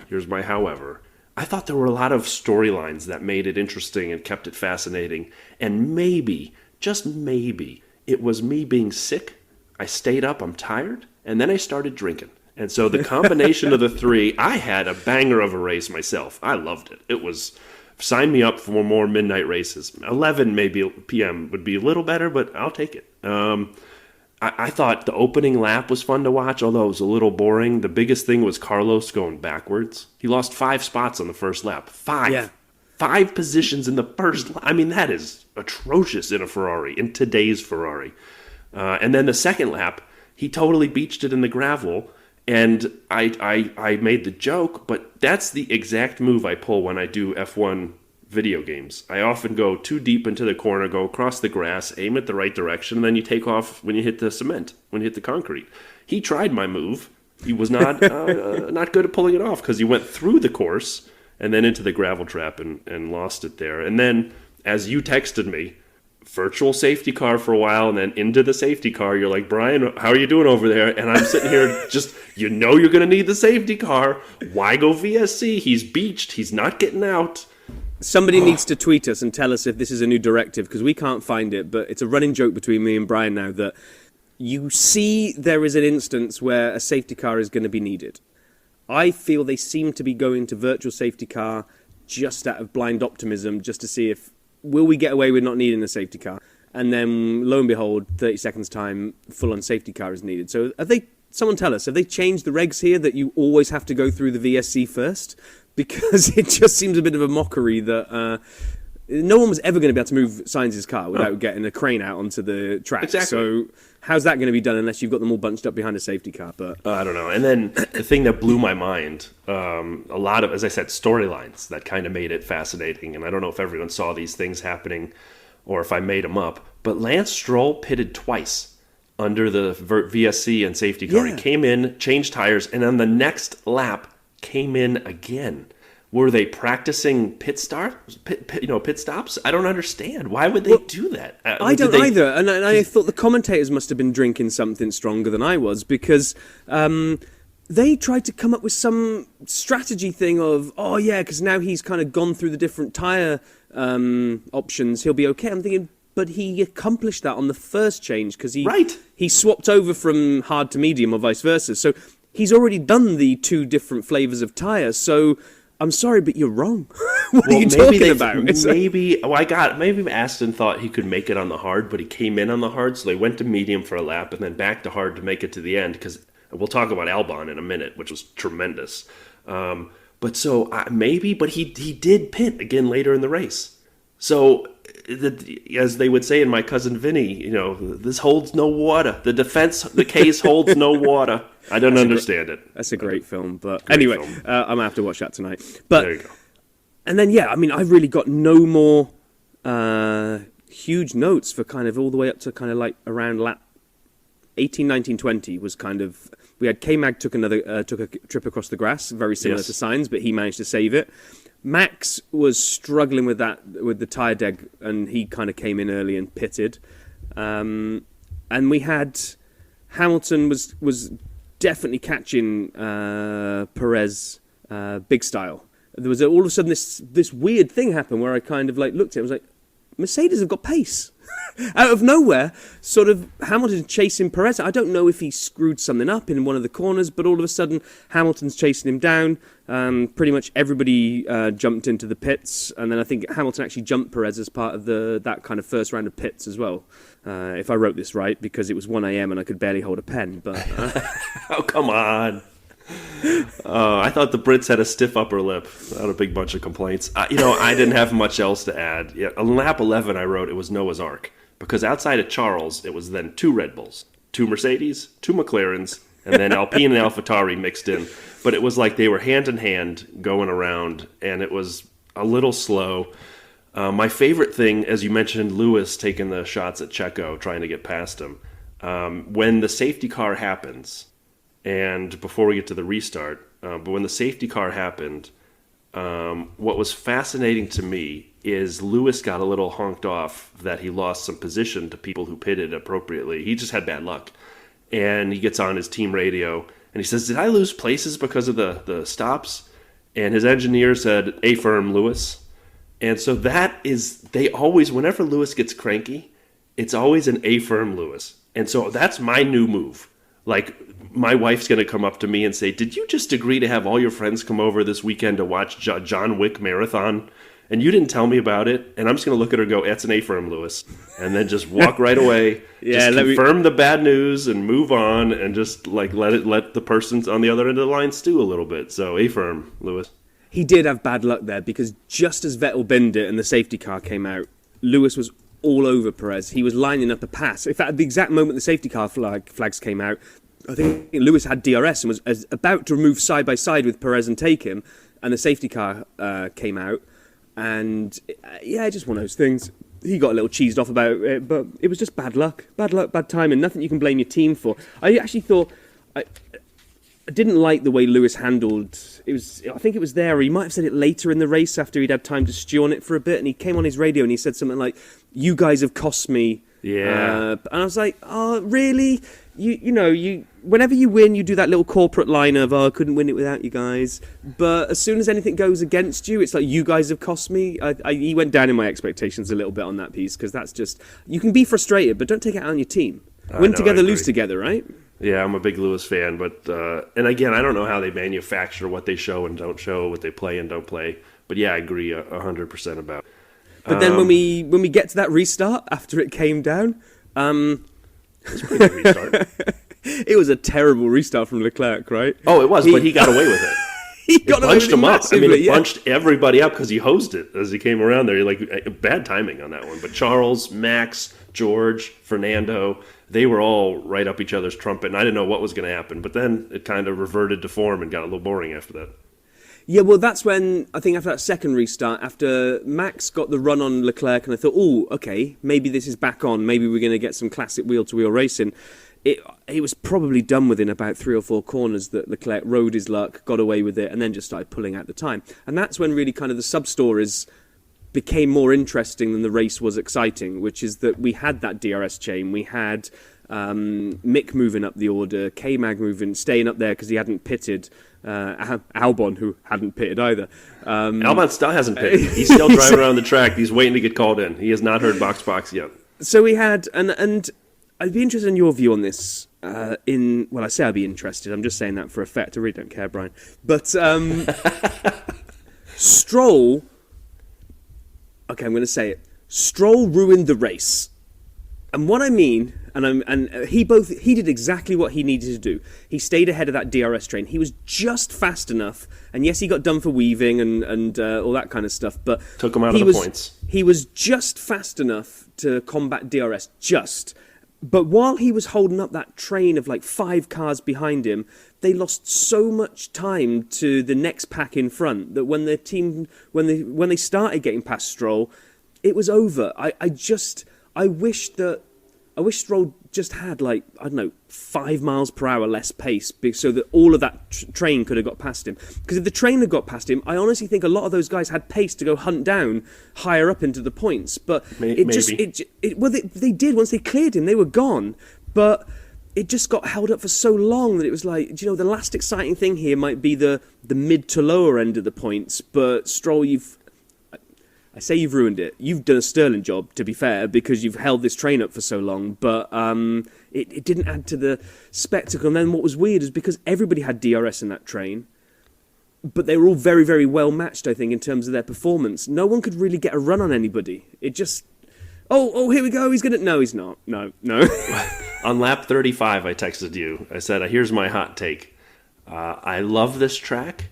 Speaker 1: here's my however. I thought there were a lot of storylines that made it interesting and kept it fascinating. And maybe, just maybe, it was me being sick. I stayed up, I'm tired, and then I started drinking. And so the combination of the three, I had a banger of a race myself. I loved it. It was, sign me up for more midnight races. 11 maybe p.m. would be a little better, but I'll take it. I thought the opening lap was fun to watch, although it was a little boring. The biggest thing was Carlos going backwards. He lost 5 spots on the first lap. 5.
Speaker 2: Yeah.
Speaker 1: 5 positions in the first lap. I mean, that is atrocious in a Ferrari, in today's Ferrari. And then the second lap, he totally beached it in the gravel. And I made the joke, but that's the exact move I pull when I do F1 video games. I often go too deep into the corner, go across the grass, aim it the right direction, and then you take off when you hit the cement, when you hit the concrete. He tried my move. He was not not good at pulling it off, because he went through the course and then into the gravel trap and lost it there. And then, as you texted me, virtual safety car for a while, and then into the safety car. You're like, Brian, how are you doing over there? And I'm sitting here just, you're going to need the safety car. Why go VSC? He's beached. He's not getting out.
Speaker 2: Somebody needs to tweet us and tell us if this is a new directive, because we can't find it, but it's a running joke between me and Brian now that you see there is an instance where a safety car is going to be needed. I feel they seem to be going to virtual safety car just out of blind optimism, just to see if, will we get away with not needing a safety car? And then, lo and behold, 30 seconds time, full-on safety car is needed. So someone tell us, have they changed the regs here that you always have to go through the VSC first? Because it just seems a bit of a mockery that no one was ever going to be able to move Sainz's car without getting a crane out onto the track.
Speaker 1: Exactly.
Speaker 2: So how's that going to be done unless you've got them all bunched up behind a safety car? But
Speaker 1: I don't know. And then the thing that blew my mind, a lot of, as I said, storylines that kind of made it fascinating. And I don't know if everyone saw these things happening or if I made them up. But Lance Stroll pitted twice under the VSC and safety car.
Speaker 2: Yeah.
Speaker 1: He came in, changed tires, and on the next lap came in again. Were they practicing pit stops? I don't understand. Why would they do that?
Speaker 2: I don't either. And I thought the commentators must have been drinking something stronger than I was, because they tried to come up with some strategy thing of, oh yeah, because now he's kind of gone through the different tyre options, he'll be okay. I'm thinking, but he accomplished that on the first change, because he swapped over from hard to medium or vice versa. So he's already done the two different flavours of tyre. So I'm sorry, but you're wrong. What are you talking about?
Speaker 1: Maybe Aston thought he could make it on the hard, but he came in on the hard, so they went to medium for a lap and then back to hard to make it to the end, because we'll talk about Albon in a minute, which was tremendous. But he did pit again later in the race. So, as they would say in My Cousin Vinny, this holds no water. The case holds no water. I don't understand it.
Speaker 2: That's a great film. But anyway, I'm going to have to watch that tonight. But
Speaker 1: there you go.
Speaker 2: And then, I've really got no more huge notes for kind of all the way up to kind of like around lap 18, 19, 20 was kind of... We had K-Mag took a trip across the grass, very similar to Sainz, but he managed to save it. Max was struggling with the tyre deg, and he kind of came in early and pitted. And we had Hamilton was definitely catching Perez big style. There was all of a sudden this weird thing happened where I kind of like looked at it and was like, Mercedes have got pace. Out of nowhere, sort of Hamilton chasing Perez. I don't know if he screwed something up in one of the corners, but all of a sudden Hamilton's chasing him down. Pretty much everybody jumped into the pits, and then I think Hamilton actually jumped Perez as part of that kind of first round of pits as well. If I wrote this right, because it was 1 a.m. and I could barely hold a pen. But
Speaker 1: oh, come on. I thought the Brits had a stiff upper lip. Not a big bunch of complaints. I didn't have much else to add. Yeah, on lap 11, I wrote it was Noah's Ark, because outside of Charles, it was then 2 Red Bulls, 2 Mercedes, 2 McLarens, and then Alpine and AlphaTauri mixed in. But it was like they were hand in hand going around, and it was a little slow. My favorite thing, as you mentioned, Lewis taking the shots at Checo, trying to get past him. When the safety car happens, and before we get to the restart, but when the safety car happened, what was fascinating to me is Lewis got a little honked off that he lost some position to people who pitted appropriately. He just had bad luck. And he gets on his team radio, and he says, did I lose places because of the stops? And his engineer said, A-firm, Lewis. And so they always, whenever Lewis gets cranky, it's always an A-firm, Lewis. And so that's my new move. Like, my wife's going to come up to me and say, did you just agree to have all your friends come over this weekend to watch John Wick Marathon? And you didn't tell me about it. And I'm just going to look at her and go, that's an A-firm, Lewis. And then just walk right away. Just confirm the bad news and move on, and just like let the person on the other end of the line stew a little bit. So A-firm, Lewis.
Speaker 2: He did have bad luck there, because just as Vettel binned it and the safety car came out, Lewis was all over Perez. He was lining up a pass. In fact, at the exact moment the safety car flags came out, I think Lewis had DRS and was about to move side by side with Perez and take him, and the safety car came out. And just one of those things. He got a little cheesed off about it, but it was just bad luck, bad timing. Nothing you can blame your team for. I actually thought I didn't like the way Lewis handled. I think it was there. Or he might have said it later in the race after he'd had time to stew on it for a bit, and he came on his radio and he said something like, "You guys have cost me." Yeah. And I was like, "Oh, really?" whenever you win, you do that little corporate line of, "Oh, I couldn't win it without you guys." But as soon as anything goes against you, it's like, "You guys have cost me." He went down in my expectations a little bit on that piece, because that's just, you can be frustrated, but don't take it out on your team. Win together, lose together, right?
Speaker 1: Yeah, I'm a big Lewis fan, but and again, I don't know how they manufacture what they show and don't show, what they play and don't play. But yeah, I agree 100% about it.
Speaker 2: But then when we get to that restart after it came down,
Speaker 1: it's a pretty good restart.
Speaker 2: It was a terrible restart from Leclerc, right?
Speaker 1: Oh, it was, but he got away with it.
Speaker 2: It
Speaker 1: bunched him up. I mean, it bunched everybody up because he hosed it as he came around there. Like, bad timing on that one. But Charles, Max, George, Fernando, they were all right up each other's trumpet, and I didn't know what was going to happen. But then it kind of reverted to form and got a little boring after that.
Speaker 2: Yeah, well, that's when, I think after that second restart, after Max got the run on Leclerc, and I thought, oh, okay, maybe this is back on. Maybe we're going to get some classic wheel-to-wheel racing. It was probably done within about 3 or 4 corners that Leclerc rode his luck, got away with it, and then just started pulling out the time. And that's when really kind of the sub-stories became more interesting than the race was exciting, which is that we had that DRS chain. We had Mick moving up the order, K-Mag staying up there because he hadn't pitted, Albon, who hadn't pitted either.
Speaker 1: Albon still hasn't pitted. He's still driving around the track. He's waiting to get called in. He has not heard box yet.
Speaker 2: So we had, and I'd be interested in your view on this. I say I'd be interested. I'm just saying that for effect. I really don't care, Brian. But Stroll. Okay, I'm going to say it. Stroll ruined the race, and what I mean, he did exactly what he needed to do. He stayed ahead of that DRS train. He was just fast enough, and yes, he got done for weaving and all that kind of stuff. But
Speaker 1: took him out of the points.
Speaker 2: He was just fast enough to combat DRS. But while he was holding up that train of like 5 cars behind him, they lost so much time to the next pack in front that when they started getting past Stroll, it was over. I wish Stroll just had, like, I don't know, 5 miles per hour less pace so that all of that train could have got past him. Because if the train had got past him, I honestly think a lot of those guys had pace to go hunt down higher up into the points. But they did. Once they cleared him, they were gone. But it just got held up for so long that it was like, the last exciting thing here might be the mid to lower end of the points. But Stroll, I say you've ruined it. You've done a sterling job, to be fair, because you've held this train up for so long. But it didn't add to the spectacle. And then what was weird is because everybody had DRS in that train, but they were all very, very well matched, I think, in terms of their performance. No one could really get a run on anybody. It just, here we go. He's going to... No, he's not. No.
Speaker 1: On lap 35, I texted you. I said, here's my hot take. I love this track,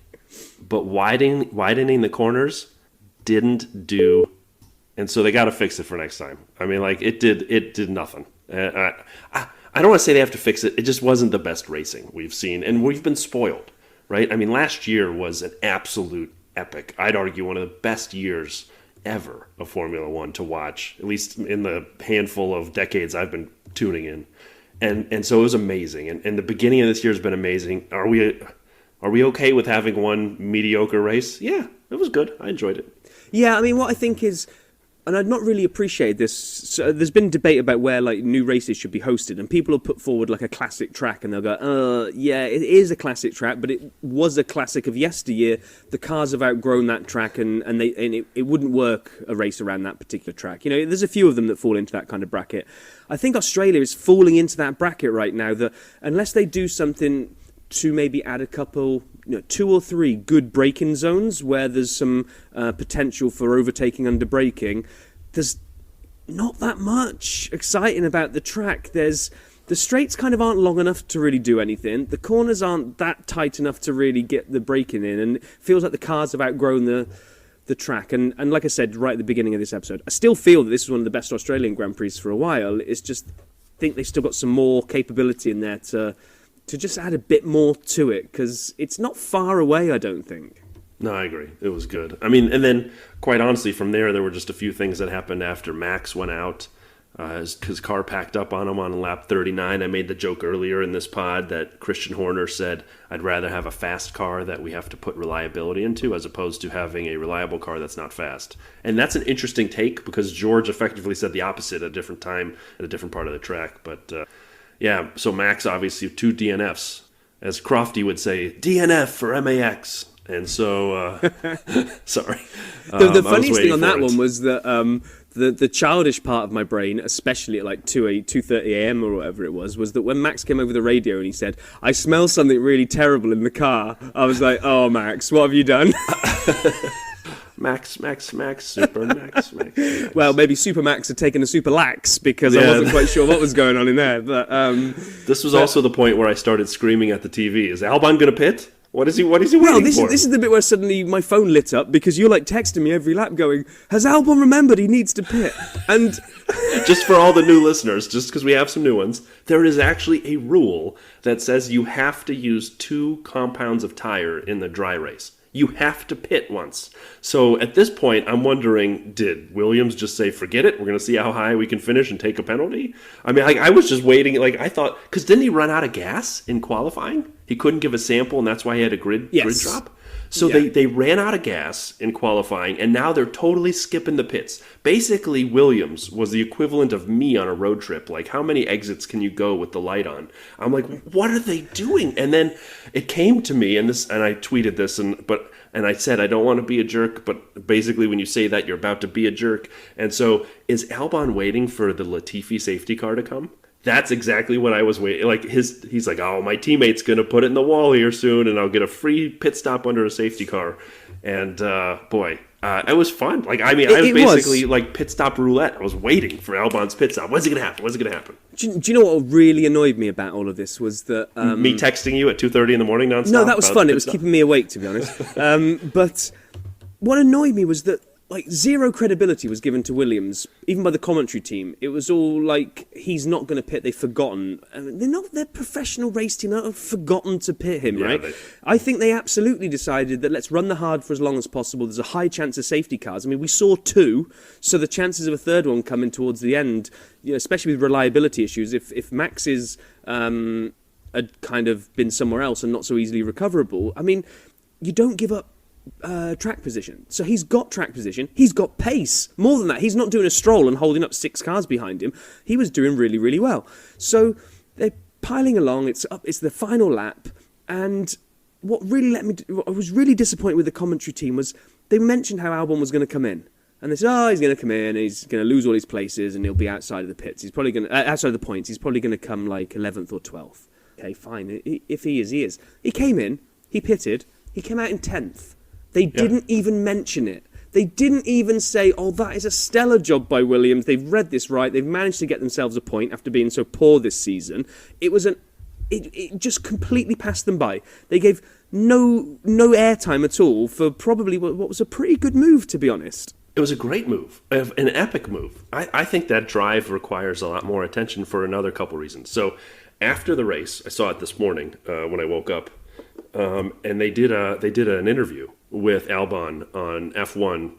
Speaker 1: but widening the corners didn't do, and so they got to fix it for next time. I mean, like, it did nothing. I don't want to say they have to fix it. It just wasn't the best racing we've seen, and we've been spoiled, right? I mean, last year was an absolute epic. I'd argue one of the best years ever of Formula One to watch, at least in the handful of decades I've been tuning in, and so it was amazing. And the beginning of this year has been amazing. Are we okay with having one mediocre race? Yeah, it was good. I enjoyed it.
Speaker 2: Yeah, I mean, what I think is, and I'd not really appreciate this, so there's been debate about where, like, new races should be hosted, and people will put forward, like, a classic track, and they'll go, yeah, it is a classic track, but it was a classic of yesteryear. The cars have outgrown that track, and it wouldn't work a race around that particular track. There's a few of them that fall into that kind of bracket. I think Australia is falling into that bracket right now, that unless they do something to maybe add a couple, 2 or 3 good braking zones where there's some potential for overtaking under braking, there's not that much exciting about the track. The straights kind of aren't long enough to really do anything. The corners aren't that tight enough to really get the braking in, and it feels like the cars have outgrown the track. And like I said right at the beginning of this episode, I still feel that this is one of the best Australian Grand Prix for a while. It's just, I think they've still got some more capability in there to just add a bit more to it, because it's not far away, I don't think.
Speaker 1: No, I agree. It was good. I mean, and then, quite honestly, from there were just a few things that happened after Max went out. His car packed up on him on lap 39. I made the joke earlier in this pod that Christian Horner said, I'd rather have a fast car that we have to put reliability into as opposed to having a reliable car that's not fast. And that's an interesting take, because George effectively said the opposite at a different time at a different part of the track. But Yeah, so Max obviously 2 DNFs. As Crofty would say, DNF for MAX. And so, sorry.
Speaker 2: The funniest thing on that one was that the childish part of my brain, especially at like 2:30 a.m. or whatever it was that when Max came over the radio and he said, "I smell something really terrible in the car," I was like, "Oh, Max, what have you done?"
Speaker 1: Max, Super Max.
Speaker 2: Well, maybe Super Max had taken a Super Lax because I wasn't quite sure what was going on in there. But
Speaker 1: this was also the point where I started screaming at the TV. Is Albon going to pit? What is he waiting for?
Speaker 2: This is the bit where suddenly my phone lit up because you're like texting me every lap going, "Has Albon remembered he needs to pit?" And
Speaker 1: just for all the new listeners, just because we have some new ones, there is actually a rule that says you have to use 2 compounds of tire in the dry race. You have to pit once. So at this point, I'm wondering, did Williams just say, forget it, we're going to see how high we can finish and take a penalty? I mean, I was just waiting. Like, I thought, because didn't he run out of gas in qualifying? He couldn't give a sample, and that's why he had a grid drop? So they ran out of gas in qualifying, and now they're totally skipping the pits. Basically, Williams was the equivalent of me on a road trip. Like, how many exits can you go with the light on? I'm like, what are they doing? And then it came to me, and I tweeted this, and I said, I don't want to be a jerk, but basically when you say that, you're about to be a jerk. And so is Albon waiting for the Latifi safety car to come? That's exactly what I was waiting. Like he's like, oh, my teammate's gonna put it in the wall here soon, and I'll get a free pit stop under a safety car. And it was fun. Like I was basically like pit stop roulette. I was waiting for Albon's pit stop. When's it gonna happen?
Speaker 2: Do you know what really annoyed me about all of this was that
Speaker 1: me texting you at 2:30 in the morning nonstop?
Speaker 2: No, that was fun. It was keeping me awake, to be honest. But what annoyed me was that like zero credibility was given to Williams, even by the commentary team. It was all like, he's not going to pit. They've forgotten. I mean, they're professional race team. They've forgotten to pit him, right? I think they absolutely decided that let's run the hard for as long as possible. There's a high chance of safety cars. I mean, we saw 2, so the chances of a third one coming towards the end, especially with reliability issues. If Max is had kind of been somewhere else and not so easily recoverable, I mean, you don't give up track position. So he's got track position, he's got pace. More than that, he's not doing a stroll and holding up 6 cars behind him. He was doing really, really well. So they're piling along, it's the final lap, and what really I was really disappointed with the commentary team was they mentioned how Albon was going to come in. And they said, he's going to come in, he's going to lose all his places, and he'll be outside of the pits. He's probably going to, outside of the points, he's probably going to come like 11th or 12th. Okay, fine. If he is, he is. He came in, he pitted, he came out in 10th. They didn't even mention it. They didn't even say, that is a stellar job by Williams. They've read this right. They've managed to get themselves a point after being so poor this season. It just completely passed them by. They gave no airtime at all for probably what was a pretty good move, to be honest.
Speaker 1: It was a great move, an epic move. I think that drive requires a lot more attention for another couple reasons. So after the race, I saw it this morning when I woke up, and they did an interview with Albon on F1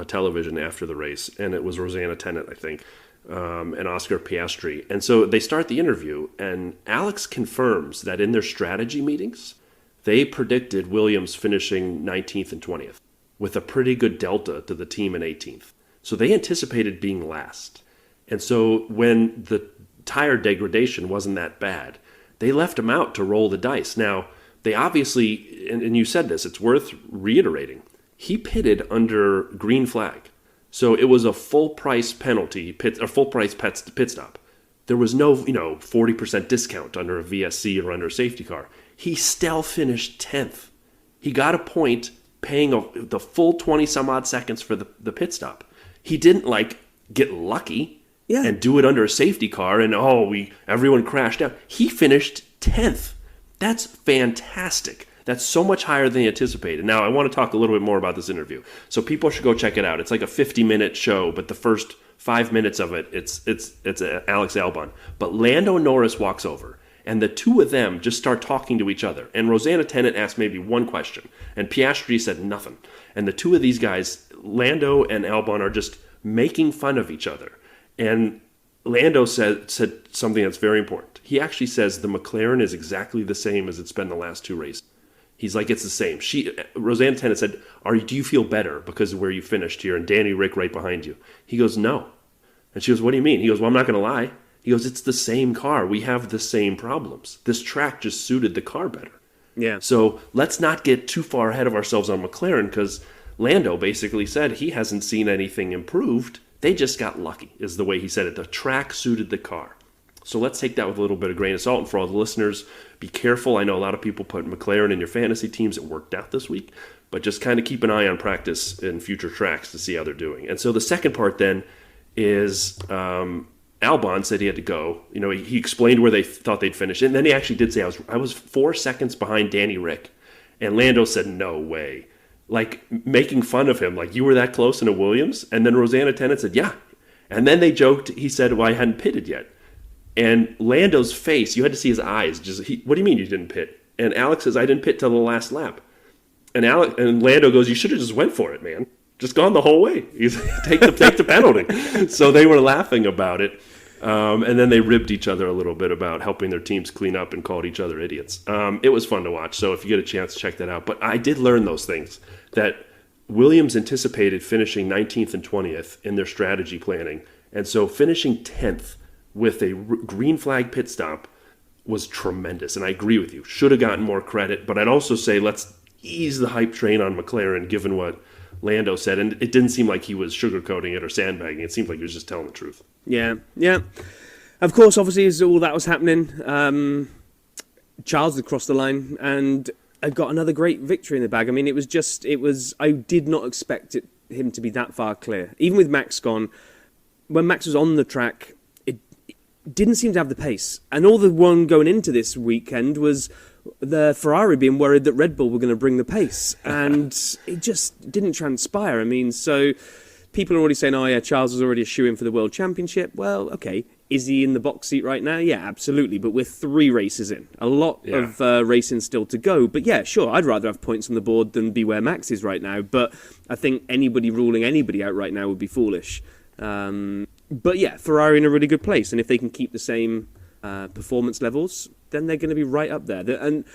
Speaker 1: television after the race, and it was Rosanna Tennant, I think, and Oscar Piastri. And so they start the interview, and Alex confirms that in their strategy meetings, they predicted Williams finishing 19th and 20th, with a pretty good delta to the team in 18th. So they anticipated being last. And so when the tire degradation wasn't that bad, they left him out to roll the dice. Now, they obviously, and you said this, it's worth reiterating, he pitted under green flag. So it was a full price penalty, full price pit stop. There was no, 40% discount under a VSC or under a safety car. He still finished 10th. He got a point paying the full 20 some odd seconds for the pit stop. He didn't get lucky and do it under a safety car and everyone crashed out. He finished 10th. That's fantastic. That's so much higher than he anticipated. Now, I want to talk a little bit more about this interview. So people should go check it out. It's like a 50-minute show, but the first 5 minutes of it, it's Alex Albon. But Lando Norris walks over, and the two of them just start talking to each other. And Rosanna Tennant asked maybe one question, and Piastri said nothing. And the two of these guys, Lando and Albon, are just making fun of each other. And Lando said something that's very important. He actually says the McLaren is exactly the same as it's been the last 2 races. He's like, it's the same. Rosanna Tennant said, do you feel better because of where you finished here? And Danny Rick right behind you. He goes, no. And she goes, what do you mean? He goes, well, I'm not going to lie. He goes, it's the same car. We have the same problems. This track just suited the car better.
Speaker 2: Yeah.
Speaker 1: So let's not get too far ahead of ourselves on McLaren, because Lando basically said he hasn't seen anything improved. They just got lucky, is the way he said it. The track suited the car. So let's take that with a little bit of grain of salt. And for all the listeners, be careful. I know a lot of people put McLaren in your fantasy teams. It worked out this week. But just kind of keep an eye on practice and future tracks to see how they're doing. And so the second part then is Albon said he had to go. You know, he explained where they thought they'd finish. And then he actually did say, I was 4 seconds behind Danny Rick. And Lando said, no way. Like, making fun of him. Like, you were that close in a Williams? And then Rosanna Tennant said, yeah. And then they joked. He said, well, I hadn't pitted yet. And Lando's face, you had to see his eyes. What do you mean you didn't pit? And Alex says, I didn't pit till the last lap. And Lando goes, you should have just went for it, man. Just gone the whole way. Take the penalty. So they were laughing about it. And then they ribbed each other a little bit about helping their teams clean up and called each other idiots. It was fun to watch. So if you get a chance, check that out. But I did learn those things, that Williams anticipated finishing 19th and 20th in their strategy planning. And so finishing 10th with a green flag pit stop was tremendous. And I agree with you. Should have gotten more credit. But I'd also say let's ease the hype train on McLaren, given what Lando said. And it didn't seem like he was sugarcoating it or sandbagging. It seemed like he was just telling the truth.
Speaker 2: Yeah. Of course, obviously, as all that was happening, Charles had crossed the line and had got another great victory in the bag. I mean, I did not expect him to be that far clear. Even with Max gone, when Max was on the track, it didn't seem to have the pace. And all the one going into this weekend was the Ferrari being worried that Red Bull were going to bring the pace. And it just didn't transpire. I mean, so people are already saying, oh yeah, Charles was already a shoo-in for the World Championship. Well, okay. Is he in the box seat right now? Yeah, absolutely. But we're 3 races in. A lot of racing still to go. But yeah, sure, I'd rather have points on the board than be where Max is right now. But I think anybody ruling anybody out right now would be foolish. But yeah, Ferrari in a really good place. And if they can keep the same performance levels, then they're going to be right up there. And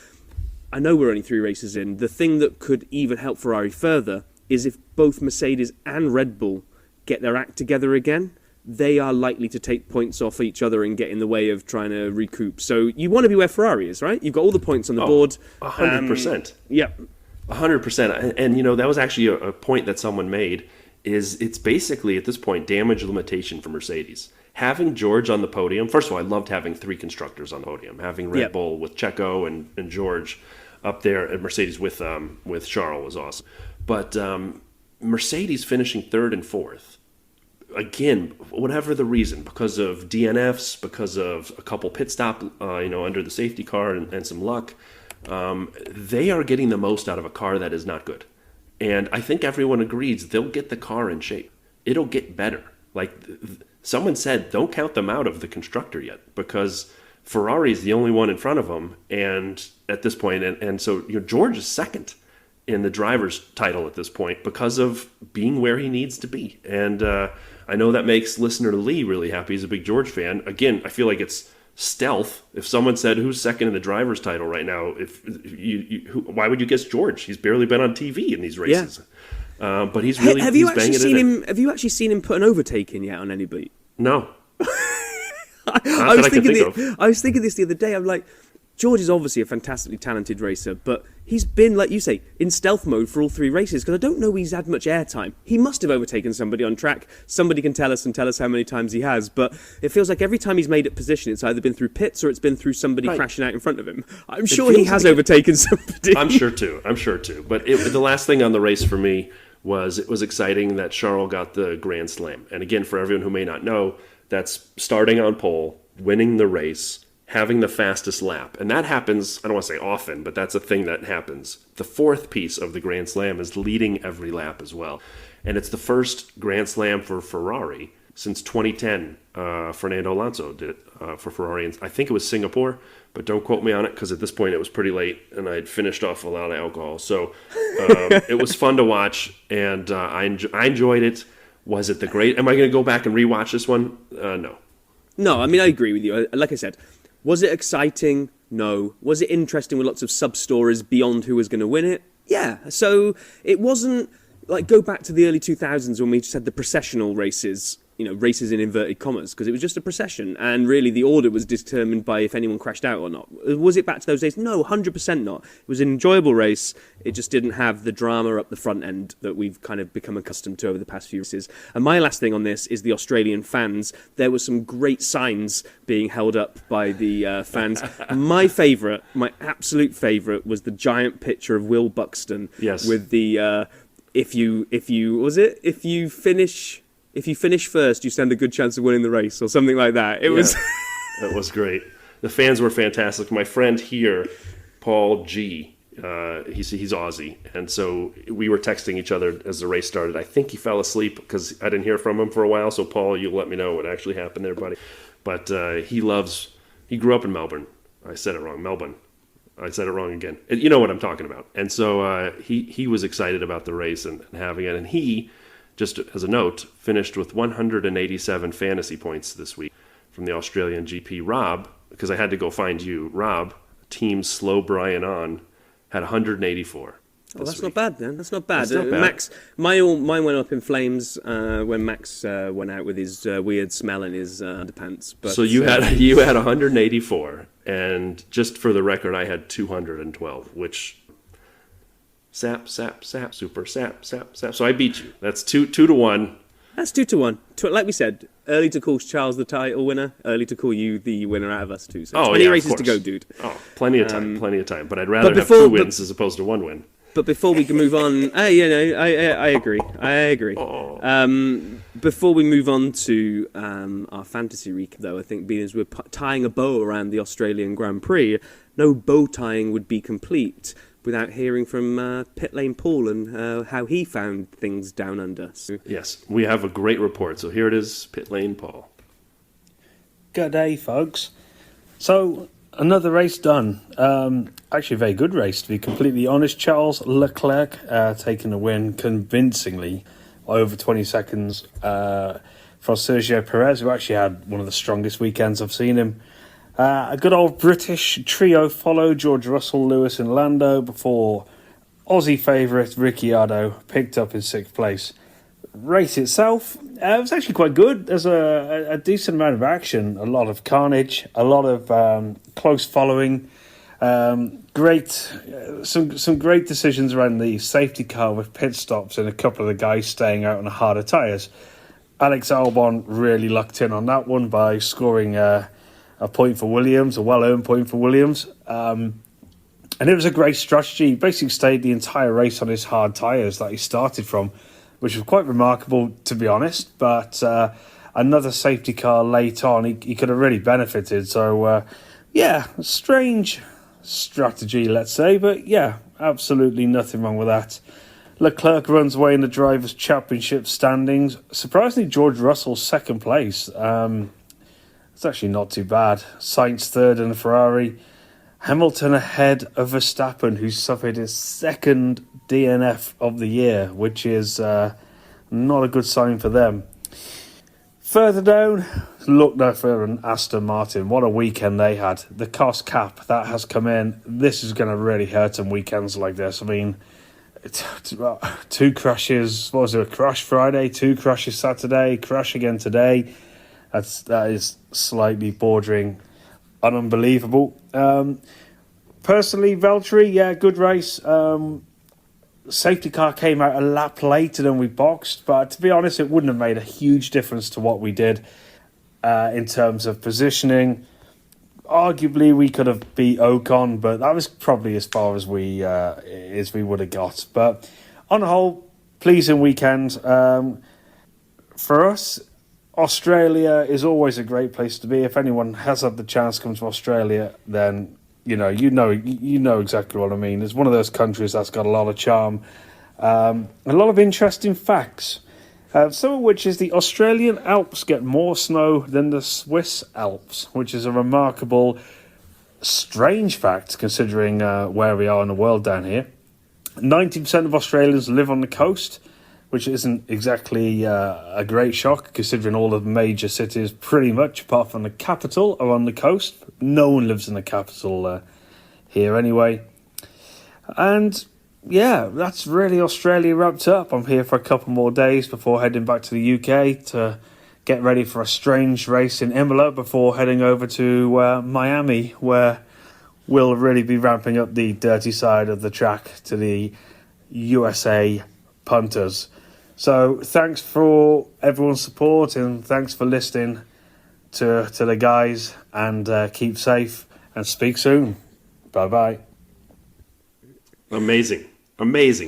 Speaker 2: I know we're only 3 races in. The thing that could even help Ferrari further is if both Mercedes and Red Bull get their act together again, they are likely to take points off each other and get in the way of trying to recoup. So you want to be where Ferrari is, right? You've got all the points on the board.
Speaker 1: 100%.
Speaker 2: Yeah.
Speaker 1: 100%. And, you know, that was actually a point that someone made, is it's basically, at this point, damage limitation for Mercedes. Having George on the podium, first of all, I loved having 3 constructors on the podium. Having Red Bull with Checo and George up there, and Mercedes with Charles was awesome. But Mercedes finishing 3rd and 4th, again, whatever the reason, because of DNFs, because of a couple pit stop, under the safety car and some luck, they are getting the most out of a car that is not good. And I think everyone agrees they'll get the car in shape. It'll get better. Like someone said, don't count them out of the constructor yet, because Ferrari is the only one in front of them. And at this point, and so George is second in the driver's title at this point because of being where he needs to be. And I know that makes listener Lee really happy. He's a big George fan. Again, I feel like it's stealth. If someone said who's second in the driver's title right now, why would you guess George? He's barely been on TV in these races. Yeah. But he's really
Speaker 2: have you actually seen him? Have you actually seen him put an overtake in yet on anybody?
Speaker 1: No.
Speaker 2: I was thinking this the other day. I'm like, George is obviously a fantastically talented racer, but he's been, like you say, in stealth mode for all 3 races, because I don't know he's had much airtime. He must have overtaken somebody on track. Somebody can tell us how many times he has, but it feels like every time he's made it position, it's either been through pits or it's been through somebody crashing out in front of him. I'm sure he has overtaken somebody.
Speaker 1: I'm sure too. But the last thing on the race for me was, it was exciting that Charles got the Grand Slam. And again, for everyone who may not know, that's starting on pole, winning the race, having the fastest lap. And that happens, I don't want to say often, but that's a thing that happens. The 4th piece of the Grand Slam is leading every lap as well. And it's the first Grand Slam for Ferrari since 2010. Fernando Alonso did it for Ferrari. And I think it was Singapore, but don't quote me on it, because at this point it was pretty late and I'd finished off a lot of alcohol. So it was fun to watch, and I enjoyed it. Was it the great? Am I going to go back and rewatch this one? No.
Speaker 2: No, I mean, I agree with you. Like I said, was it exciting? No. Was it interesting with lots of sub-stories beyond who was going to win it? Yeah. So it wasn't like, go back to the early 2000s when we just had the processional races. races in inverted commas, because it was just a procession, and really the order was determined by if anyone crashed out or not. Was it back to those days? No, 100% not. It was an enjoyable race. It just didn't have the drama up the front end that we've kind of become accustomed to over the past few races. And my last thing on this is the Australian fans. There were some great signs being held up by the fans. My absolute favourite was the giant picture of Will Buxton.
Speaker 1: Yes.
Speaker 2: With the if you finish first, you stand a good chance of winning the race, or something like that. It was
Speaker 1: that was great. The fans were fantastic. My friend here, Paul G, he's Aussie, and so we were texting each other as the race started. I think he fell asleep because I didn't hear from him for a while. So Paul, you'll let me know what actually happened there, buddy. But he grew up in Melbourne. I said it wrong, Melbourne. I said it wrong again. You know what I'm talking about. And so he was excited about the race and having it. And he, just as a note, finished with 187 fantasy points this week from the Australian GP. Rob, because I had to go find you, Rob, team Slow Brian on, had 184.
Speaker 2: Oh, that's not bad then. That's not bad.
Speaker 1: That's not bad.
Speaker 2: Max, mine went up in flames when Max went out with his weird smell in his underpants. But,
Speaker 1: so you had 184, and just for the record, I had 212, which sap, super sap. So I beat you. That's 2-1.
Speaker 2: That's 2-1. Like we said, early to call Charles the title winner, early to call you the winner out of us two. So 20 races to go, dude.
Speaker 1: Oh, plenty of time. But I'd rather have 2 wins as opposed to 1 win.
Speaker 2: But before we can move on, I agree. Before we move on to our fantasy recap, though, I think being as we're tying a bow around the Australian Grand Prix, no bow tying would be complete without hearing from Pit Lane Paul and how he found things down under. So,
Speaker 1: yes, we have a great report. So here it is, Pit Lane Paul.
Speaker 3: Good day, folks. So, another race done. Actually, a very good race, to be completely honest. Charles Leclerc taking the win convincingly, over 20 seconds for Sergio Perez, who actually had one of the strongest weekends I've seen him. A good old British trio followed, George Russell, Lewis and Lando, before Aussie favourite Ricciardo picked up in 6th place. Race itself, it was actually quite good. There's a decent amount of action, a lot of carnage, a lot of close following. Some great decisions around the safety car with pit stops and a couple of the guys staying out on the harder tyres. Alex Albon really lucked in on that one by scoring a point for Williams, a well-earned point for Williams. And it was a great strategy. He basically stayed the entire race on his hard tyres that he started from, which was quite remarkable, to be honest. But another safety car late on, he could have really benefited. So, strange strategy, let's say. But, yeah, absolutely nothing wrong with that. Leclerc runs away in the Drivers' Championship standings. Surprisingly, George Russell 2nd place. It's actually not too bad. Sainz 3rd in the Ferrari. Hamilton ahead of Verstappen, who suffered his 2nd DNF of the year, which is not a good sign for them. Further down, look no further than Aston Martin. What a weekend they had. The cost cap that has come in. This is going to really hurt them weekends like this. I mean, 2 crashes. What was it? A crash Friday, 2 crashes Saturday, crash again today. That is slightly bordering on unbelievable. Personally, Valtteri, good race. Safety car came out a lap later than we boxed, but to be honest, it wouldn't have made a huge difference to what we did in terms of positioning. Arguably, we could have beat Ocon, but that was probably as far as we would have got. But on the whole, pleasing weekend. For us, Australia is always a great place to be. If anyone has had the chance to come to Australia, then you know exactly what I mean. It's one of those countries that's got a lot of charm, a lot of interesting facts. Some of which is the Australian Alps get more snow than the Swiss Alps, which is a remarkable, strange fact considering where we are in the world down here. 90% of Australians live on the coast, which isn't exactly a great shock considering all the major cities, pretty much apart from the capital, are on the coast. No one lives in the capital here anyway. And yeah, that's really Australia wrapped up. I'm here for a couple more days before heading back to the UK to get ready for a strange race in Imola before heading over to Miami, where we'll really be ramping up the dirty side of the track to the USA punters. So thanks for everyone's support and thanks for listening to the guys, and keep safe and speak soon. Bye-bye.
Speaker 1: Amazing.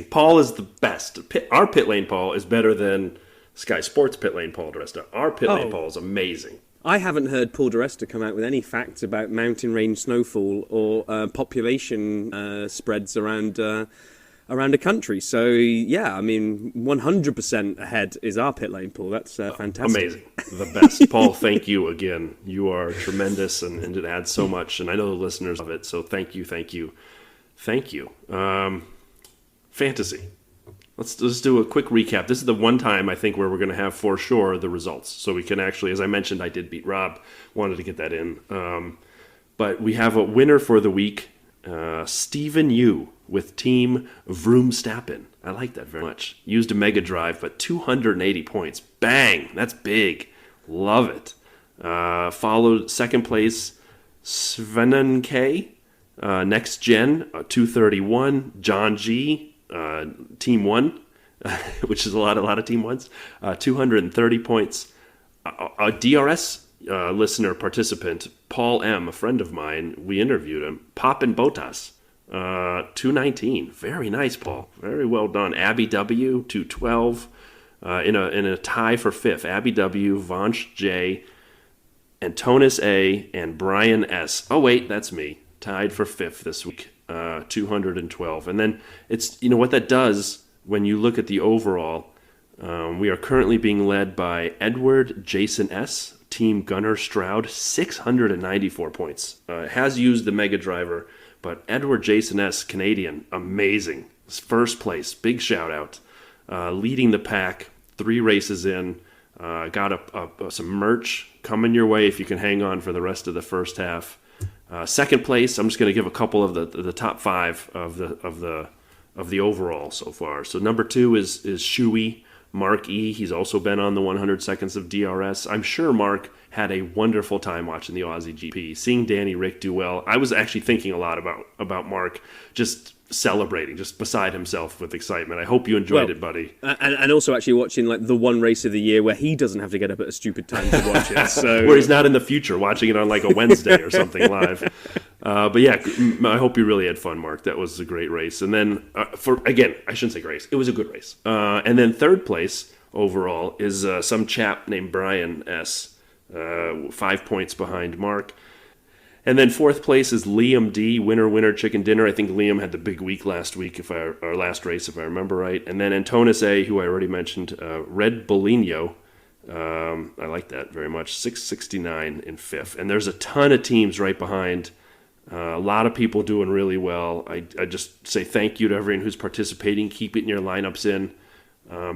Speaker 1: Paul is the best. Our pit lane Paul is better than Sky Sports pit lane Paul DeResta. Our pit lane Paul is amazing.
Speaker 2: I haven't heard Paul DeResta come out with any facts about mountain range snowfall or population spreads around a country. So, yeah, I mean, 100% ahead is our pit lane, Paul. That's fantastic.
Speaker 1: Amazing. The best. Paul, thank you again. You are tremendous, and it adds so much, and I know the listeners love it, so thank you. Fantasy. Let's do a quick recap. This is the one time, I think, where we're going to have, for sure, the results. So we can actually, as I mentioned, I did beat Rob. Wanted to get that in. But we have a winner for the week, Stephen Yu, with Team Vroomstappen. I like that very much. Used a Mega Drive, but 280 points. Bang! That's big. Love it. Followed second place, Svennen K. Next Gen, 231. John G. Team 1, which is a lot of Team 1s. 230 points. A DRS listener participant, Paul M., a friend of mine, we interviewed him. Poppin' Botas, 219. Very nice, Paul. Very well done. Abby W, 212. In a tie for fifth, Abby W, Vanch J, Antonis A, and Brian S. Oh, wait, that's me. Tied for fifth this week, 212. And then it's, what that does when you look at the overall, we are currently being led by Edward Jason S., Team Gunnar Stroud, 694 points. Has used the Mega Driver, but Edward Jason S., Canadian, amazing. First place, big shout out. Leading the pack, 3 races in. Got some merch coming your way if you can hang on for the rest of the first half. Second place, I'm just going to give a couple of the top 5 of the overall so far. So number 2 is Shuey, Mark E. He's also been on the 100 Seconds of DRS. I'm sure Mark had a wonderful time watching the Aussie GP. Seeing Danny Rick do well, I was actually thinking a lot about Mark just celebrating, just beside himself with excitement. I hope you enjoyed it, buddy.
Speaker 2: And also actually watching like the one race of the year where he doesn't have to get up at a stupid time to watch it. So
Speaker 1: where he's not in the future watching it on like a Wednesday or something live. But yeah, I hope you really had fun, Mark. That was a great race. And then I shouldn't say great. It was a good race. And then third place overall is some chap named Brian S. 5 points behind Mark. And then fourth place is Liam D. Winner, chicken dinner. I think Liam had the big week last week, or last race, if I remember right. And then Antonis A., who I already mentioned, Red Bolino. I like that very much. 669 in fifth. And there's a ton of teams right behind. A lot of people doing really well. I just say thank you to everyone who's participating. Keep it in your lineups in.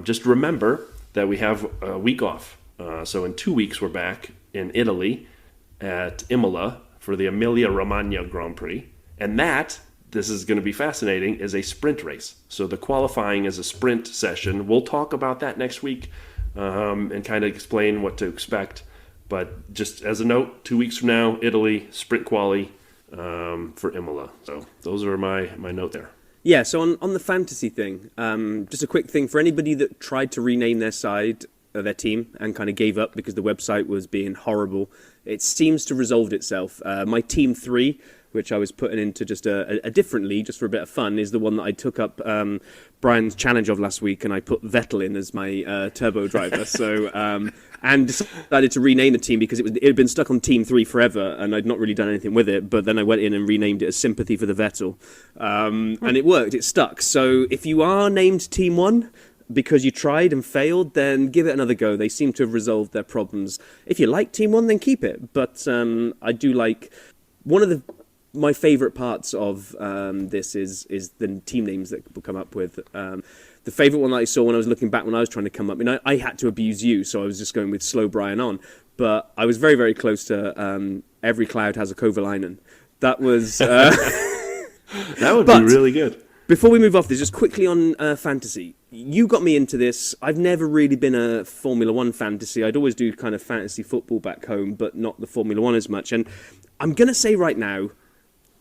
Speaker 1: Just remember that we have a week off. So in 2 weeks, we're back in Italy at Imola for the Emilia-Romagna Grand Prix. And this is going to be fascinating, is a sprint race. So the qualifying is a sprint session. We'll talk about that next week and kind of explain what to expect. But just as a note, 2 weeks from now, Italy, sprint quali for Imola. So those are my note there.
Speaker 2: Yeah, so on the fantasy thing, just a quick thing for anybody that tried to rename their team and kind of gave up because the website was being horrible. It seems to resolved itself. My Team 3, which I was putting into just a different league just for a bit of fun, is the one that I took up Brian's challenge of last week, and I put Vettel in as my turbo driver. So and decided to rename the team because it had been stuck on Team 3 forever, and I'd not really done anything with it. But then I went in and renamed it as Sympathy for the Vettel, and it worked. It stuck. So if you are named Team 1, because you tried and failed, then give it another go. They seem to have resolved their problems. If you like Team 1, then keep it. But I do like... One of my favourite parts of this is the team names that people come up with. The favourite one that I saw when I was looking back when I was trying to come up... I had to abuse you, so I was just going with Slow Brian on. But I was very, very close to Every Cloud Has a Kovalainen. That was...
Speaker 1: that would be really good.
Speaker 2: Before we move off this, just quickly on fantasy. you got me into this. I've never really been a Formula One fantasy. I'd always do kind of fantasy football back home, but not the Formula One as much. And I'm going to say right now,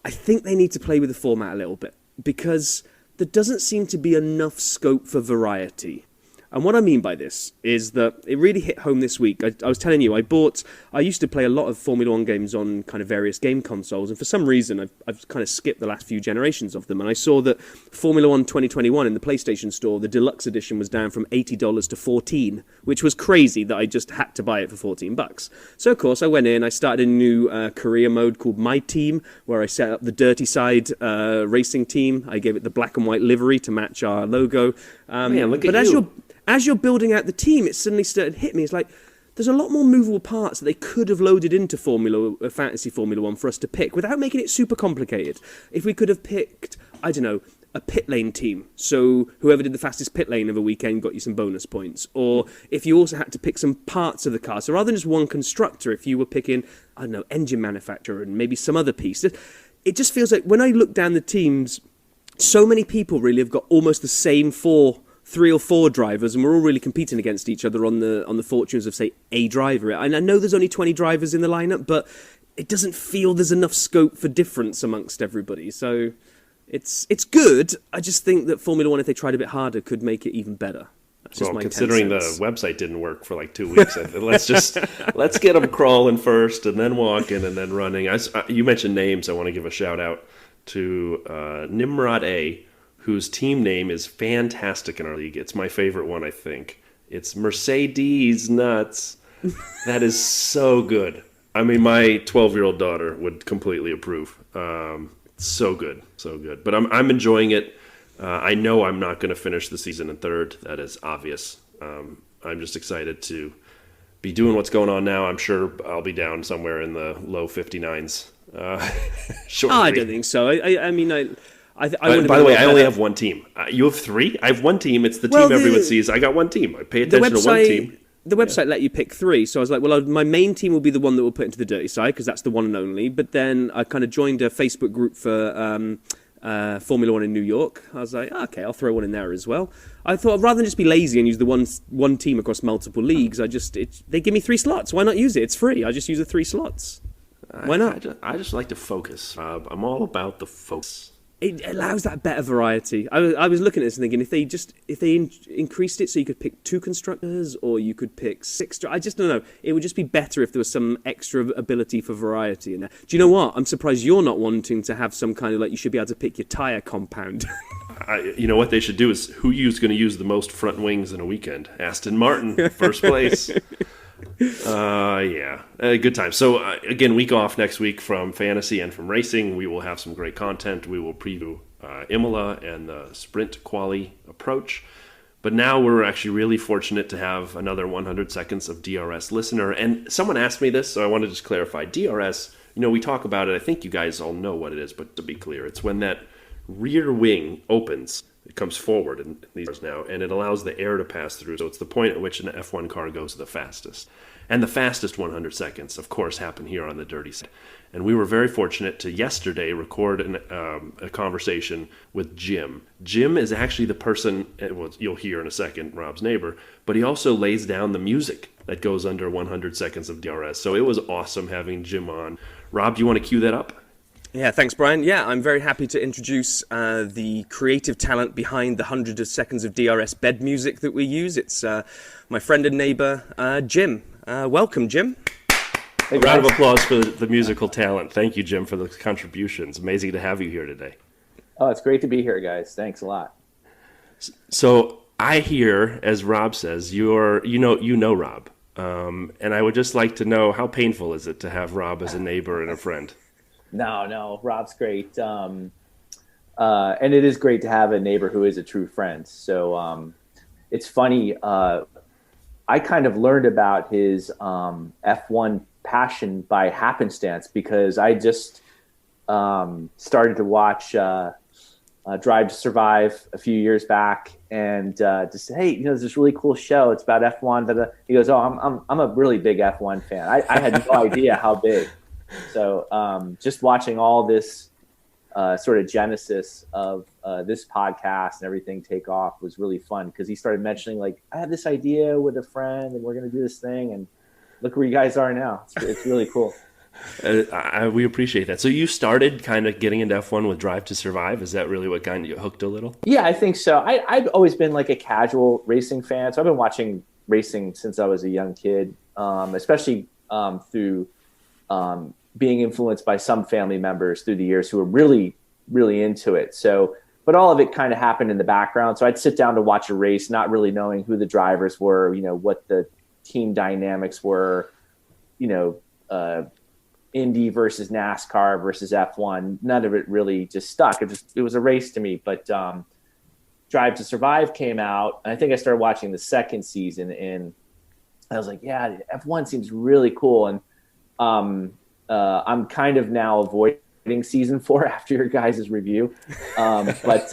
Speaker 2: I think they need to play with the format a little bit because there doesn't seem to be enough scope for variety. And what I mean by this is that it really hit home this week. I was telling you, I used to play a lot of Formula One games on kind of various game consoles, and for some reason I've kind of skipped the last few generations of them, and I saw that Formula One 2021 in the PlayStation Store, the deluxe edition was down from $80 to $14, which was crazy that I just had to buy it for $14. So of course I went in, I started a new career mode called My Team, where I set up the Dirty Side racing team. I gave it the black and white livery to match our logo.
Speaker 1: Man, look at you.
Speaker 2: As you're building out the team, it suddenly started to hit me. It's like, there's a lot more movable parts that they could have loaded into Fantasy Formula 1 for us to pick without making it super complicated. If we could have picked, I don't know, a pit lane team, so whoever did the fastest pit lane of a weekend got you some bonus points. Or if you also had to pick some parts of the car, so rather than just one constructor, if you were picking, I don't know, engine manufacturer and maybe some other piece. It just feels like when I look down the teams, so many people really have got almost the same three or four drivers, and we're all really competing against each other on the fortunes of, say, a driver. And I know there's only 20 drivers in the lineup, but it doesn't feel there's enough scope for difference amongst everybody. So it's good. I just think that Formula One, if they tried a bit harder, could make it even better. That's just my
Speaker 1: considering
Speaker 2: 10
Speaker 1: the
Speaker 2: cents.
Speaker 1: website didn't work for like 2 weeks, let's get them crawling first, and then walking, and then running. You mentioned names. I want to give a shout out to Nimrod A, whose team name is fantastic in our league. It's my favorite one, I think. It's Mercedes Nuts. That is so good. I mean, my 12-year-old daughter would completely approve. So good, so good. But I'm enjoying it. I know I'm not going to finish the season in third. That is obvious. I'm just excited to be doing what's going on now. I'm sure I'll be down somewhere in the low 59s.
Speaker 2: I don't think so. I mean, by
Speaker 1: the way, I only have one team. You have three? I have one team. It's the team everyone sees. I got one team. I pay attention to one team.
Speaker 2: The website let you pick three, so I was like, well, my main team will be the one that we'll put into the Dirty Side, because that's the one and only. But then I kind of joined a Facebook group for Formula One in New York. I was like, okay, I'll throw one in there as well. I thought, rather than just be lazy and use the one team across multiple leagues, they give me 3 slots. Why not use it? It's free. I just use the 3 slots. Why not?
Speaker 1: I just like to focus. I'm all about the focus.
Speaker 2: It allows that better variety. I was looking at this and thinking, if they increased it so you could pick 2 constructors or you could pick 6, I just don't know. It would just be better if there was some extra ability for variety in there. Do you know what? I'm surprised you're not wanting to have some kind of, like, you should be able to pick your tyre compound.
Speaker 1: You know what they should do is, who's going to use the most front wings in a weekend? Aston Martin, first place. Good time. So again, week off next week from fantasy and from racing. We will have some great content. We will preview Imola and the sprint quali approach. But now we're actually really fortunate to have another 100 seconds of DRS listener. And someone asked me this, so I want to just clarify. DRS, we talk about it. I think you guys all know what it is, but to be clear, it's when that rear wing opens. It comes forward in these cars now, and it allows the air to pass through. So it's the point at which an F1 car goes the fastest. And the fastest 100 seconds, of course, happen here on the Dirty Side. And we were very fortunate to yesterday record a conversation with Jim. Jim is actually the person, you'll hear in a second, Rob's neighbor, but he also lays down the music that goes under 100 seconds of DRS. So it was awesome having Jim on. Rob, do you want to cue that up?
Speaker 2: Yeah, thanks, Brian. Yeah, I'm very happy to introduce the creative talent behind the 100 seconds of DRS bed music that we use. It's my friend and neighbor, Jim. Welcome, Jim.
Speaker 1: A round of applause for the musical talent. Thank you, Jim, for the contributions. Amazing to have you here today.
Speaker 4: Oh, it's great to be here, guys. Thanks a lot.
Speaker 1: So I hear, as Rob says, you know Rob. And I would just like to know, how painful is it to have Rob as a neighbor and a friend?
Speaker 4: No, Rob's great. And it is great to have a neighbor who is a true friend. So it's funny. I kind of learned about his F1 passion by happenstance, because I just started to watch Drive to Survive a few years back, and just said, hey, there's this really cool show. It's about F1. He goes, oh, I'm a really big F1 fan. I had no idea how big. So just watching all this sort of genesis of this podcast and everything take off was really fun because he started mentioning like, I have this idea with a friend and we're going to do this thing, and look where you guys are now. It's really cool.
Speaker 1: We appreciate that. So you started kind of getting into F1 with Drive to Survive. Is that really what got you hooked a little?
Speaker 4: Yeah, I think so. I've always been like a casual racing fan. So I've been watching racing since I was a young kid, especially through being influenced by some family members through the years who were really, really into it. So, but all of it kind of happened in the background. So I'd sit down to watch a race, not really knowing who the drivers were, what the team dynamics were, Indy versus NASCAR versus F1. None of it really just stuck. It was a race to me. But Drive to Survive came out, and I think I started watching the second season, and I was like, yeah, F1 seems really cool. And I'm kind of now avoiding season 4 after your guys' review. But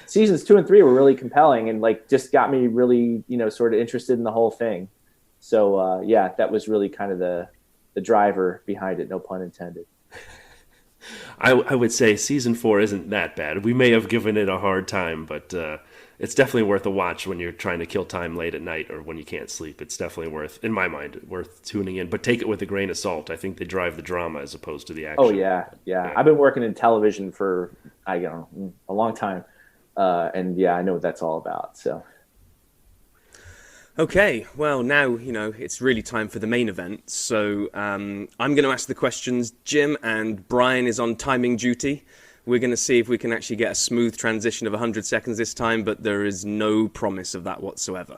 Speaker 4: seasons 2 and 3 were really compelling and like just got me really, sort of interested in the whole thing. So yeah, that was really kind of the driver behind it, no pun intended.
Speaker 1: I would say season 4 isn't that bad. We may have given it a hard time, but it's definitely worth a watch when you're trying to kill time late at night or when you can't sleep. It's definitely worth, in my mind, worth tuning in. But take it with a grain of salt. I think they drive the drama as opposed to the action.
Speaker 4: Oh, yeah. I've been working in television for, I don't know, a long time. And yeah, I know what that's all about, so...
Speaker 2: Okay, well, now, it's really time for the main event. So I'm going to ask the questions. Jim and Brian is on timing duty. We're going to see if we can actually get a smooth transition of 100 seconds this time, but there is no promise of that whatsoever.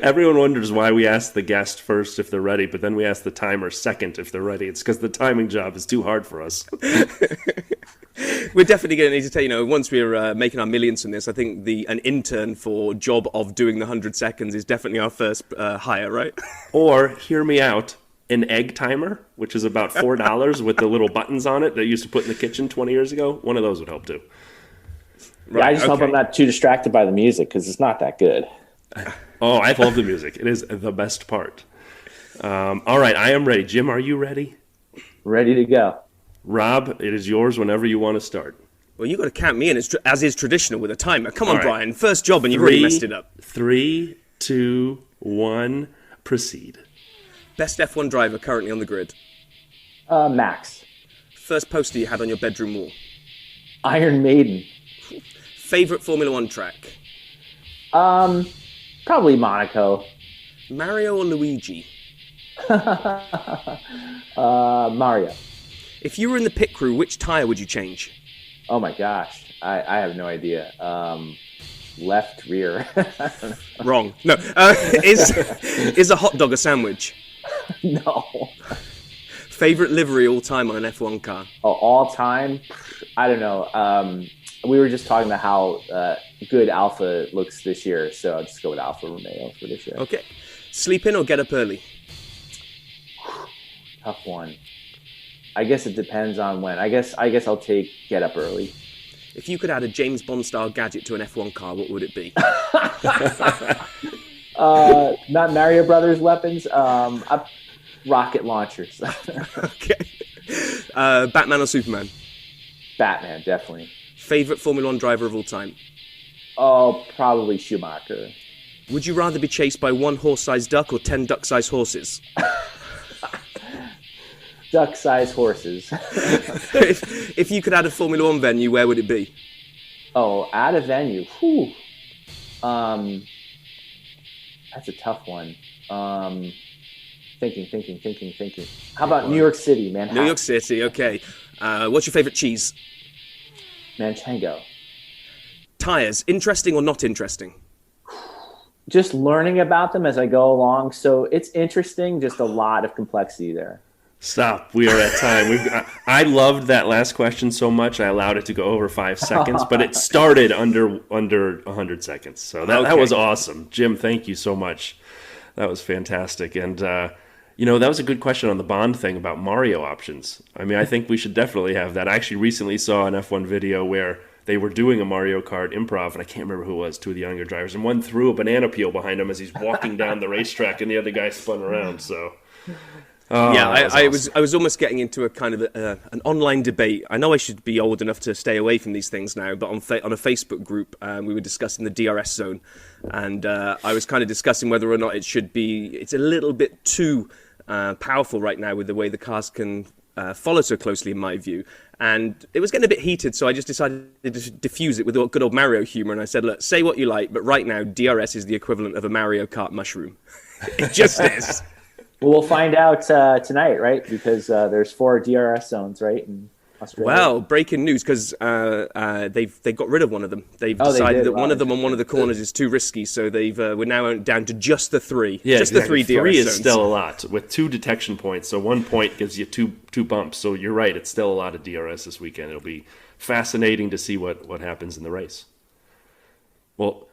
Speaker 1: Everyone wonders why we ask the guest first if they're ready, but then we ask the timer second if they're ready. It's because the timing job is too hard for us.
Speaker 2: We're definitely going to need to tell, once we're making our millions from this, I think an intern for job of doing the 100 seconds is definitely our first hire, right?
Speaker 1: Or, hear me out, an egg timer, which is about $4 with the little buttons on it that you used to put in the kitchen 20 years ago. One of those would help too.
Speaker 4: Right, yeah, I just hope I'm not too distracted by the music because it's not that good.
Speaker 1: Oh, I love the music. It is the best part. All right, I am ready. Jim, are you ready?
Speaker 4: Ready to go.
Speaker 1: Rob, it is yours whenever you want to start.
Speaker 2: Well, you've got to count me in, as is traditional with a timer. Come on, right. Brian. First job, and you've already messed it up.
Speaker 1: 3, 2, 1, proceed.
Speaker 2: Best F1 driver currently on the grid?
Speaker 4: Max.
Speaker 2: First poster you had on your bedroom wall?
Speaker 4: Iron Maiden.
Speaker 2: Favorite Formula One track?
Speaker 4: Probably Monaco.
Speaker 2: Mario or Luigi?
Speaker 4: Mario.
Speaker 2: If you were in the pit crew, which tire would you change?
Speaker 4: Oh my gosh, I have no idea. Left rear.
Speaker 2: Wrong. No. Is a hot dog a sandwich?
Speaker 4: No.
Speaker 2: Favorite livery all time on an F1 car?
Speaker 4: Oh, all time? I don't know. We were just talking about how good Alpha looks this year, so I'll just go with Alfa Romeo for this year.
Speaker 2: Okay. Sleep in or get up early?
Speaker 4: Tough one. I guess it depends on when. I guess I'll take get up early.
Speaker 2: If you could add a James Bond style gadget to an F1 car, what would it be?
Speaker 4: Not Mario Brothers weapons. Rocket launchers.
Speaker 2: Okay. Batman or Superman?
Speaker 4: Batman, definitely.
Speaker 2: Favorite Formula One driver of all time?
Speaker 4: Oh, probably Schumacher.
Speaker 2: Would you rather be chased by one horse-sized duck or 10 duck-sized horses?
Speaker 4: Duck-sized horses.
Speaker 2: if you could add a Formula One venue, where would it be?
Speaker 4: Oh, add a venue. Whew. That's a tough one. Thinking. How about New York City, Manhattan?
Speaker 2: New York City, okay. What's your favorite cheese?
Speaker 4: Manchego.
Speaker 2: Tires, interesting or not interesting?
Speaker 4: Just learning about them as I go along. So it's interesting, just a lot of complexity there.
Speaker 1: Stop. We are at time. I loved that last question so much, I allowed it to go over 5 seconds, but it started under 100 seconds. So that was awesome. Jim, thank you so much. That was fantastic. And, that was a good question on the Bond thing about Mario options. I mean, I think we should definitely have that. I actually recently saw an F1 video where they were doing a Mario Kart improv, and I can't remember who it was, two of the younger drivers, and one threw a banana peel behind him as he's walking down the racetrack, and the other guy spun around. So
Speaker 2: I was almost getting into a kind of an online debate. I know I should be old enough to stay away from these things now, but on a Facebook group, we were discussing the DRS zone, and I was kind of discussing whether or not it's a little bit too powerful right now with the way the cars can follow so closely, in my view. And it was getting a bit heated, so I just decided to diffuse it with good old Mario humour, and I said, look, say what you like, but right now, DRS is the equivalent of a Mario Kart mushroom. It just is.
Speaker 4: Well, we'll find out tonight, right? Because there's 4 DRS zones, right, in Australia.
Speaker 2: Well, breaking news, because they got rid of one of them. They've decided that one of them on one of the corners is too risky, so we're now down to just the 3.
Speaker 1: Yeah,
Speaker 2: just
Speaker 1: exactly.
Speaker 2: the 3 DRS
Speaker 1: 3 is
Speaker 2: zones.
Speaker 1: still a lot, with 2 detection points, so 1 point gives you two bumps. So you're right, it's still a lot of DRS this weekend. It'll be fascinating to see what happens in the race. Well,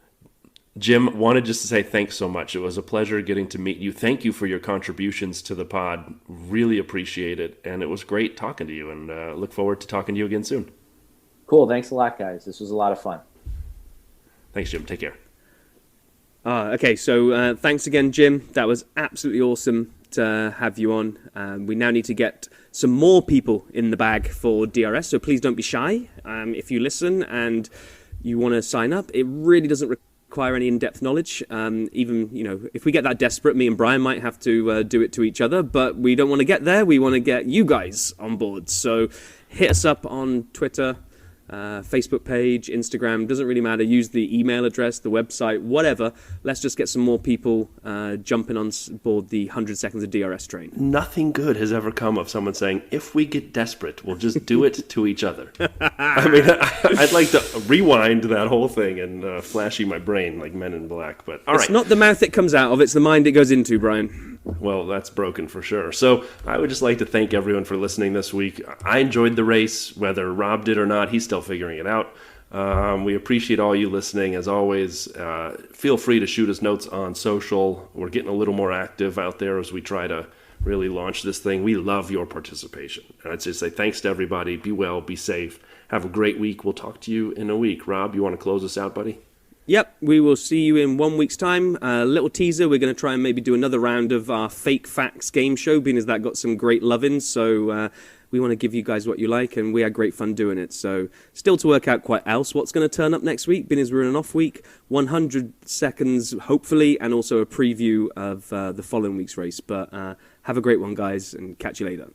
Speaker 1: Jim, wanted just to say thanks so much. It was a pleasure getting to meet you. Thank you for your contributions to the pod. Really appreciate it. And it was great talking to you, and look forward to talking to you again soon.
Speaker 4: Cool. Thanks a lot, guys. This was a lot of fun.
Speaker 1: Thanks, Jim. Take care.
Speaker 2: Okay, so thanks again, Jim. That was absolutely awesome to have you on. We now need to get some more people in the bag for DRS, so please don't be shy. If you listen and you want to sign up, it really doesn't require any in-depth knowledge. Even, if we get that desperate, me and Brian might have to do it to each other, but we don't want to get there. We want to get you guys on board. So hit us up on Twitter, Facebook page, Instagram, doesn't really matter. Use the email address, the website, whatever. Let's just get some more people jumping on board the 100 seconds of DRS train.
Speaker 1: Nothing good has ever come of someone saying, if we get desperate, we'll just do it to each other. I mean, I'd like to rewind that whole thing and flashy my brain like Men in Black. But all right.
Speaker 2: It's not the mouth it comes out of, it's the mind it goes into, Brian.
Speaker 1: Well, that's broken for sure. So I would just like to thank everyone for listening this week. I enjoyed the race, whether Rob did or not. He's still figuring it out. We appreciate all you listening. As always, feel free to shoot us notes on social. We're getting a little more active out there as we try to really launch this thing. We love your participation. And I'd just say thanks to everybody. Be well, be safe. Have a great week. We'll talk to you in a week. Rob, you want to close us out, buddy?
Speaker 2: Yep, we will see you in 1 week's time. A little teaser, we're going to try and maybe do another round of our Fake Facts game show, being as that got some great love-in, so we want to give you guys what you like, and we had great fun doing it. So still to work out quite else what's going to turn up next week, being as we're in an off week, 100 seconds, hopefully, and also a preview of the following week's race. But have a great one, guys, and catch you later.